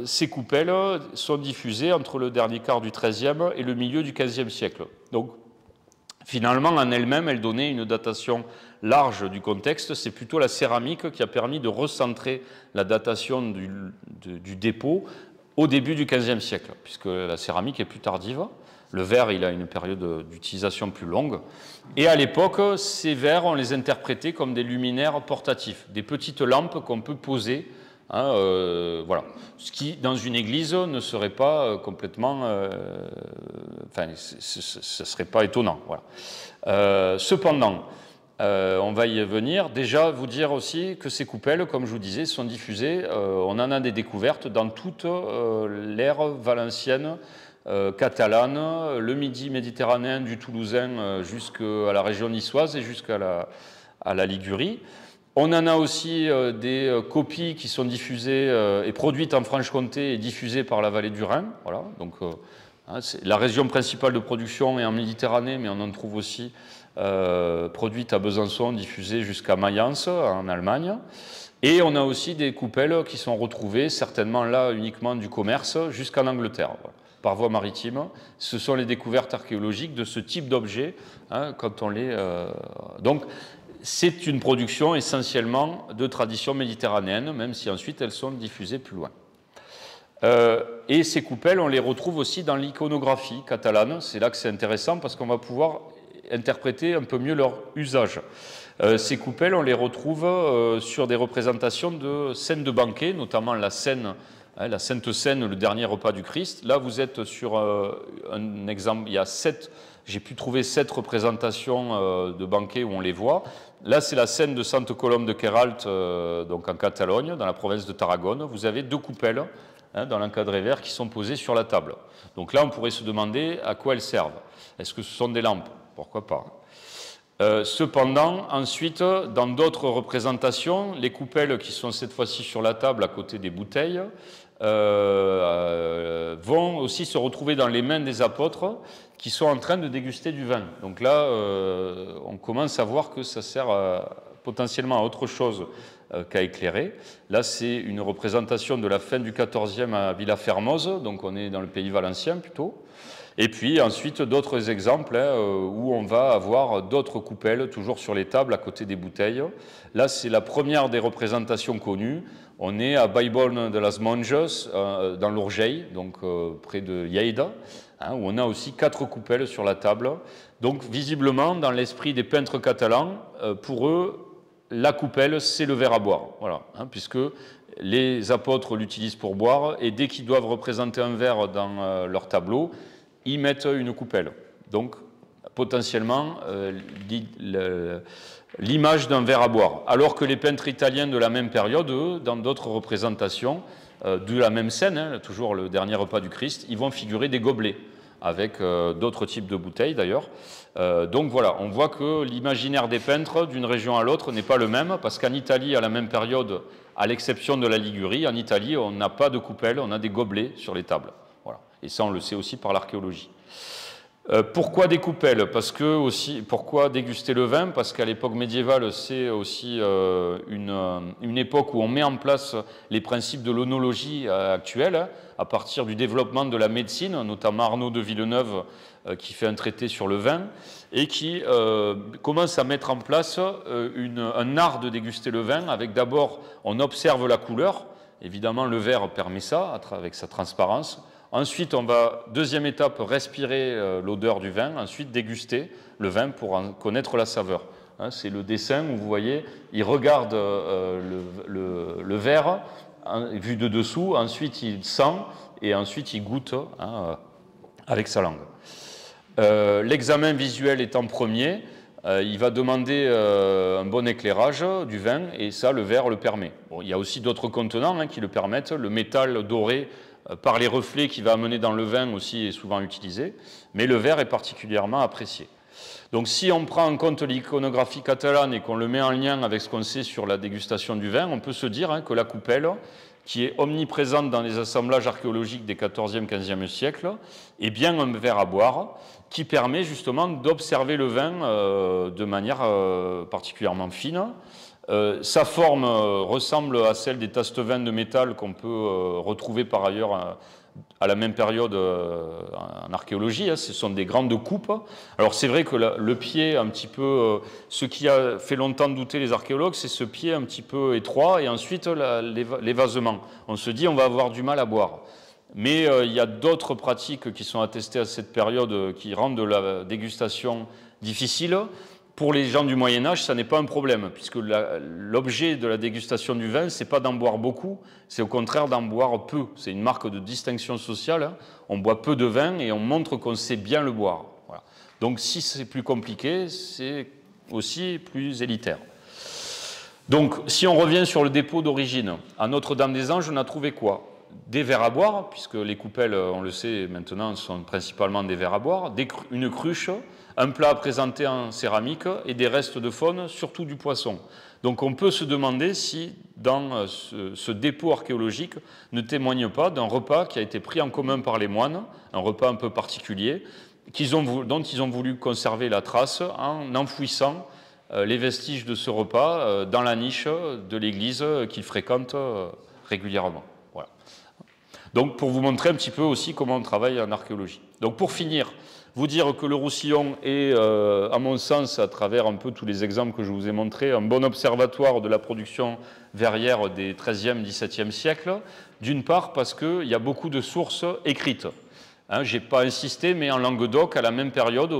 ces coupelles sont diffusées entre le dernier quart du XIIIe et le milieu du XVe siècle. Donc finalement, en elle-même, elle donnait une datation large du contexte. C'est plutôt la céramique qui a permis de recentrer la datation du dépôt au début du XVe siècle, puisque la céramique est plus tardive. Le verre, il a une période d'utilisation plus longue. Et à l'époque, ces verres, on les interprétait comme des luminaires portatifs, des petites lampes qu'on peut poser. Voilà. Ce qui, dans une église, ne serait pas complètement... enfin, ce ne serait pas étonnant. Voilà. Cependant, on va y venir. Déjà, vous dire aussi que ces coupelles, comme je vous disais, sont diffusées. On en a des découvertes dans toute l'ère valencienne, catalane, le midi méditerranéen du Toulousain jusqu'à la région niçoise et jusqu'à la Ligurie. On en a aussi des copies qui sont diffusées et produites en Franche-Comté et diffusées par la vallée du Rhin. Voilà. Donc, la région principale de production est en Méditerranée, mais on en trouve aussi produites à Besançon, diffusées jusqu'à Mayence, en Allemagne. Et on a aussi des coupelles qui sont retrouvées, certainement là uniquement du commerce, jusqu'en Angleterre, voilà, par voie maritime. Ce sont les découvertes archéologiques de ce type d'objets, quand on les... Donc, c'est une production essentiellement de tradition méditerranéenne, même si ensuite elles sont diffusées plus loin. Et ces coupelles, on les retrouve aussi dans l'iconographie catalane. C'est là que c'est intéressant parce qu'on va pouvoir interpréter un peu mieux leur usage. Ces coupelles, on les retrouve sur des représentations de scènes de banquet, notamment la scène, la Sainte Seine, le dernier repas du Christ. Là, vous êtes sur un exemple, il y a 7... J'ai pu trouver 7 représentations de banquets où on les voit. Là, c'est la scène de Sainte Colombe de Queralt, donc en Catalogne, dans la province de Tarragone. Vous avez 2 coupelles dans l'encadré vert qui sont posées sur la table. Donc là, on pourrait se demander à quoi elles servent. Est-ce que ce sont des lampes? Pourquoi pas. Cependant, ensuite, dans d'autres représentations, les coupelles qui sont cette fois-ci sur la table à côté des bouteilles vont aussi se retrouver dans les mains des apôtres qui sont en train de déguster du vin. Donc là, on commence à voir que ça sert potentiellement à autre chose qu'à éclairer. Là, c'est une représentation de la fin du XIVe à Villafermoz, donc on est dans le pays valencien plutôt. Et puis ensuite, d'autres exemples où on va avoir d'autres coupelles, toujours sur les tables, à côté des bouteilles. Là, c'est la première des représentations connues. On est à Baïborn de las Monges, dans l'Urgell, donc près de Lleida, où on a aussi 4 coupelles sur la table. Donc, visiblement, dans l'esprit des peintres catalans, pour eux, la coupelle, c'est le verre à boire. Voilà, puisque les apôtres l'utilisent pour boire, et dès qu'ils doivent représenter un verre dans leur tableau, ils mettent une coupelle. Donc, potentiellement, l'image d'un verre à boire. Alors que les peintres italiens de la même période, eux, dans d'autres représentations de la même scène, toujours le dernier repas du Christ, ils vont figurer des gobelets, avec d'autres types de bouteilles d'ailleurs. Donc voilà, on voit que l'imaginaire des peintres d'une région à l'autre n'est pas le même, parce qu'en Italie, à la même période, à l'exception de la Ligurie, en Italie, on n'a pas de coupelle, on a des gobelets sur les tables. Voilà. Et ça, on le sait aussi par l'archéologie. Pourquoi des coupelles? Pourquoi déguster le vin? Parce qu'à l'époque médiévale, c'est aussi une époque où on met en place les principes de l'œnologie actuelle, à partir du développement de la médecine, notamment Arnaud de Villeneuve, qui fait un traité sur le vin, et qui commence à mettre en place un art de déguster le vin, avec d'abord, on observe la couleur, évidemment le verre permet ça, avec sa transparence. Ensuite, on va, deuxième étape, respirer l'odeur du vin, ensuite déguster le vin pour en connaître la saveur. Hein, c'est le dessin où vous voyez, il regarde le verre vu de dessous, ensuite il sent et ensuite il goûte avec sa langue. L'examen visuel étant premier, il va demander un bon éclairage du vin et ça, le verre le permet. Bon, il y a aussi d'autres contenants qui le permettent, le métal doré par les reflets qu'il va amener dans le vin aussi est souvent utilisé, mais le verre est particulièrement apprécié. Donc si on prend en compte l'iconographie catalane et qu'on le met en lien avec ce qu'on sait sur la dégustation du vin, on peut se dire que la coupelle, qui est omniprésente dans les assemblages archéologiques des 14e, 15e siècles, est bien un verre à boire qui permet justement d'observer le vin de manière particulièrement fine. Sa forme ressemble à celle des tastes-vins de métal qu'on peut retrouver par ailleurs à la même période en archéologie. Ce sont des grandes coupes. Alors c'est vrai que le pied, un petit peu, ce qui a fait longtemps douter les archéologues, c'est ce pied un petit peu étroit et ensuite l'évasement. On se dit on va avoir du mal à boire. Mais il y a d'autres pratiques qui sont attestées à cette période qui rendent la dégustation difficile. Pour les gens du Moyen-Âge, ça n'est pas un problème, puisque l'objet de la dégustation du vin, ce n'est pas d'en boire beaucoup, c'est au contraire d'en boire peu. C'est une marque de distinction sociale. On boit peu de vin et on montre qu'on sait bien le boire. Voilà. Donc si c'est plus compliqué, c'est aussi plus élitaire. Donc si on revient sur le dépôt d'origine, à Notre-Dame-des-Anges, on a trouvé quoi? Des verres à boire, puisque les coupelles, on le sait maintenant, sont principalement des verres à boire, une cruche, un plat présenté en céramique et des restes de faune, surtout du poisson. Donc on peut se demander si dans ce dépôt archéologique ne témoigne pas d'un repas qui a été pris en commun par les moines, un repas un peu particulier, dont ils ont voulu conserver la trace en enfouissant les vestiges de ce repas dans la niche de l'église qu'ils fréquentent régulièrement. Voilà. Donc pour vous montrer un petit peu aussi comment on travaille en archéologie. Donc pour finir, vous dire que le Roussillon est, à mon sens, à travers un peu tous les exemples que je vous ai montrés, un bon observatoire de la production verrière des XIIIe, XVIIe siècles. D'une part parce qu'il y a beaucoup de sources écrites. Hein, je n'ai pas insisté, mais en Languedoc, à la même période,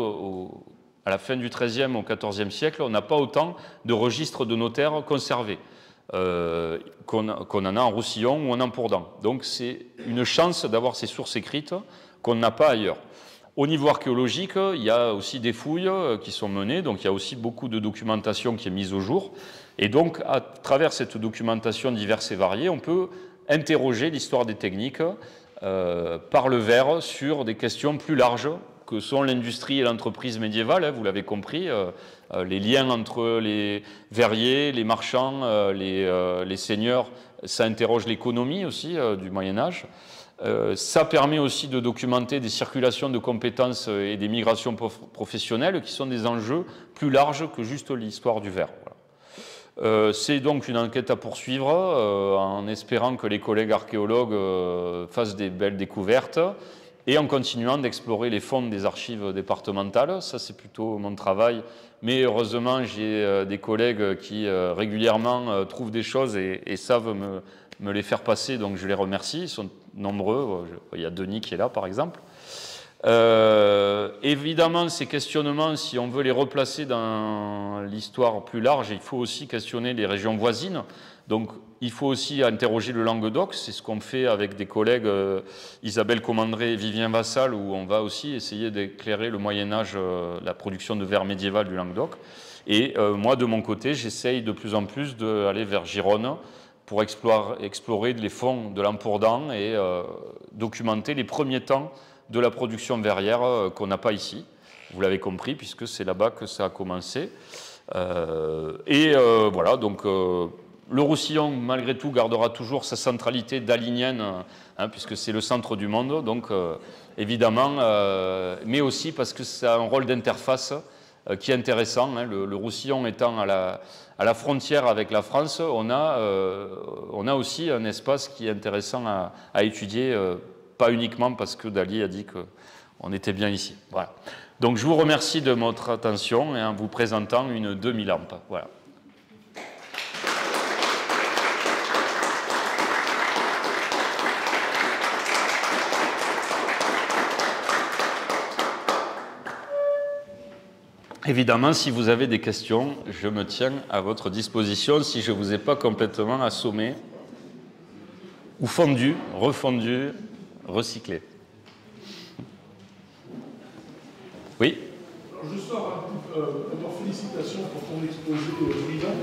à la fin du XIIIe au XIVe siècle, on n'a pas autant de registres de notaires conservés qu'on en a en Roussillon ou en Empourdan. Donc c'est une chance d'avoir ces sources écrites qu'on n'a pas ailleurs. Au niveau archéologique, il y a aussi des fouilles qui sont menées, donc il y a aussi beaucoup de documentation qui est mise au jour. Et donc, à travers cette documentation diverse et variée, on peut interroger l'histoire des techniques par le verre sur des questions plus larges que sont l'industrie et l'entreprise médiévale, vous l'avez compris, les liens entre les verriers, les marchands, les seigneurs, ça interroge l'économie aussi du Moyen-Âge. Ça permet aussi de documenter des circulations de compétences et des migrations professionnelles qui sont des enjeux plus larges que juste l'histoire du verre. Voilà. C'est donc une enquête à poursuivre en espérant que les collègues archéologues fassent des belles découvertes et en continuant d'explorer les fonds des archives départementales. Ça, c'est plutôt mon travail. Mais heureusement, j'ai des collègues qui régulièrement trouvent des choses et savent me les faire passer, donc je les remercie. Ils sont nombreux. Il y a Denis qui est là, par exemple. Évidemment, ces questionnements, si on veut les replacer dans l'histoire plus large, il faut aussi questionner les régions voisines. Donc, il faut aussi interroger le Languedoc. C'est ce qu'on fait avec des collègues Isabelle Comandré et Vivien Vassal, où on va aussi essayer d'éclairer le Moyen-Âge, la production de verre médiéval du Languedoc. Et moi, de mon côté, j'essaye de plus en plus d'aller vers Gironne pour explorer les fonds de l'Empourdan et documenter les premiers temps de la production verrière qu'on n'a pas ici. Vous l'avez compris, puisque c'est là-bas que ça a commencé. Voilà, donc le Roussillon, malgré tout, gardera toujours sa centralité dalinienne, hein, puisque c'est le centre du monde, donc évidemment, mais aussi parce que ça a un rôle d'interface qui est intéressant. Hein, le Roussillon étant à la frontière avec la France, on a aussi un espace qui est intéressant à étudier, pas uniquement parce que Dali a dit qu'on était bien ici. Voilà. Donc je vous remercie de votre attention et en vous présentant une demi-lampe. Voilà. Évidemment, si vous avez des questions, je me tiens à votre disposition si je ne vous ai pas complètement assommé ou fondu, refondu, recyclé. Oui. Alors je sors un peu, d'abord félicitations pour ton exposé brillant.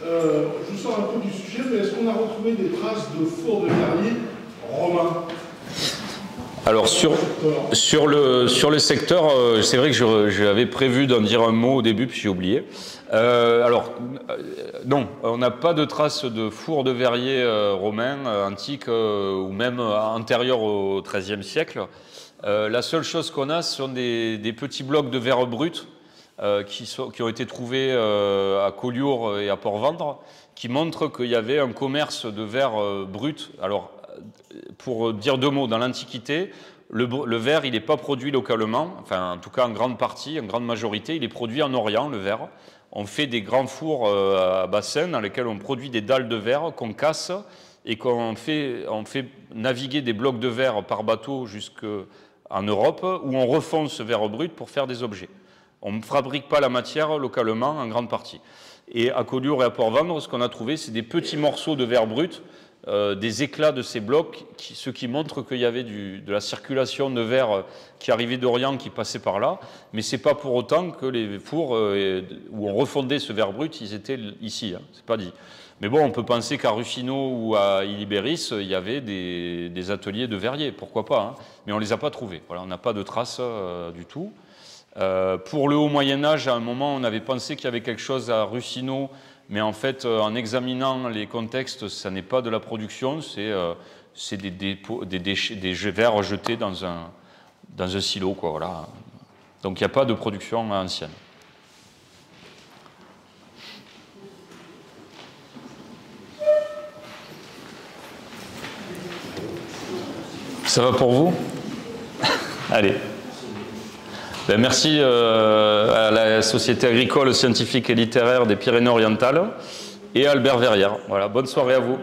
Je sors un peu du sujet, mais est-ce qu'on a retrouvé des traces de fours de verrier romains? Alors sur le secteur, c'est vrai que j'avais prévu d'en dire un mot au début, puis j'ai oublié. Non, on n'a pas de traces de fours de verrier romains, antiques ou même antérieurs au XIIIe siècle. La seule chose qu'on a, ce sont des petits blocs de verre brut qui ont été trouvés à Collioure et à Port-Vendre, qui montrent qu'il y avait un commerce de verre brut. Alors, pour dire deux mots, dans l'Antiquité, le verre, il n'est pas produit localement, enfin en tout cas en grande partie, en grande majorité, il est produit en Orient, le verre. On fait des grands fours à bassin dans lesquels on produit des dalles de verre qu'on casse et on fait naviguer des blocs de verre par bateau jusqu'en Europe où on refond ce verre brut pour faire des objets. On ne fabrique pas la matière localement en grande partie. Et à Collioure et à Port-Vendre, ce qu'on a trouvé, c'est des petits morceaux de verre brut, des éclats de ces blocs, ce qui montre qu'il y avait de la circulation de verre qui arrivait d'Orient, qui passait par là, mais ce n'est pas pour autant que les fours où on refondait ce verre brut, ils étaient ici, hein, c'est pas dit. Mais bon, on peut penser qu'à Ruffino ou à Ilibéris, il y avait des ateliers de verriers, pourquoi pas, hein, mais on ne les a pas trouvés. Voilà, on n'a pas de traces du tout. Pour le haut Moyen-Âge, à un moment, on avait pensé qu'il y avait quelque chose à Ruffino, mais en fait, en examinant les contextes, ça n'est pas de la production, c'est des verres jetés dans un silo, quoi, voilà. Donc il n'y a pas de production ancienne. Ça va pour vous? Allez. Ben, merci à la Société agricole, scientifique et littéraire des Pyrénées-Orientales et à Albert Verrières. Voilà, bonne soirée à vous.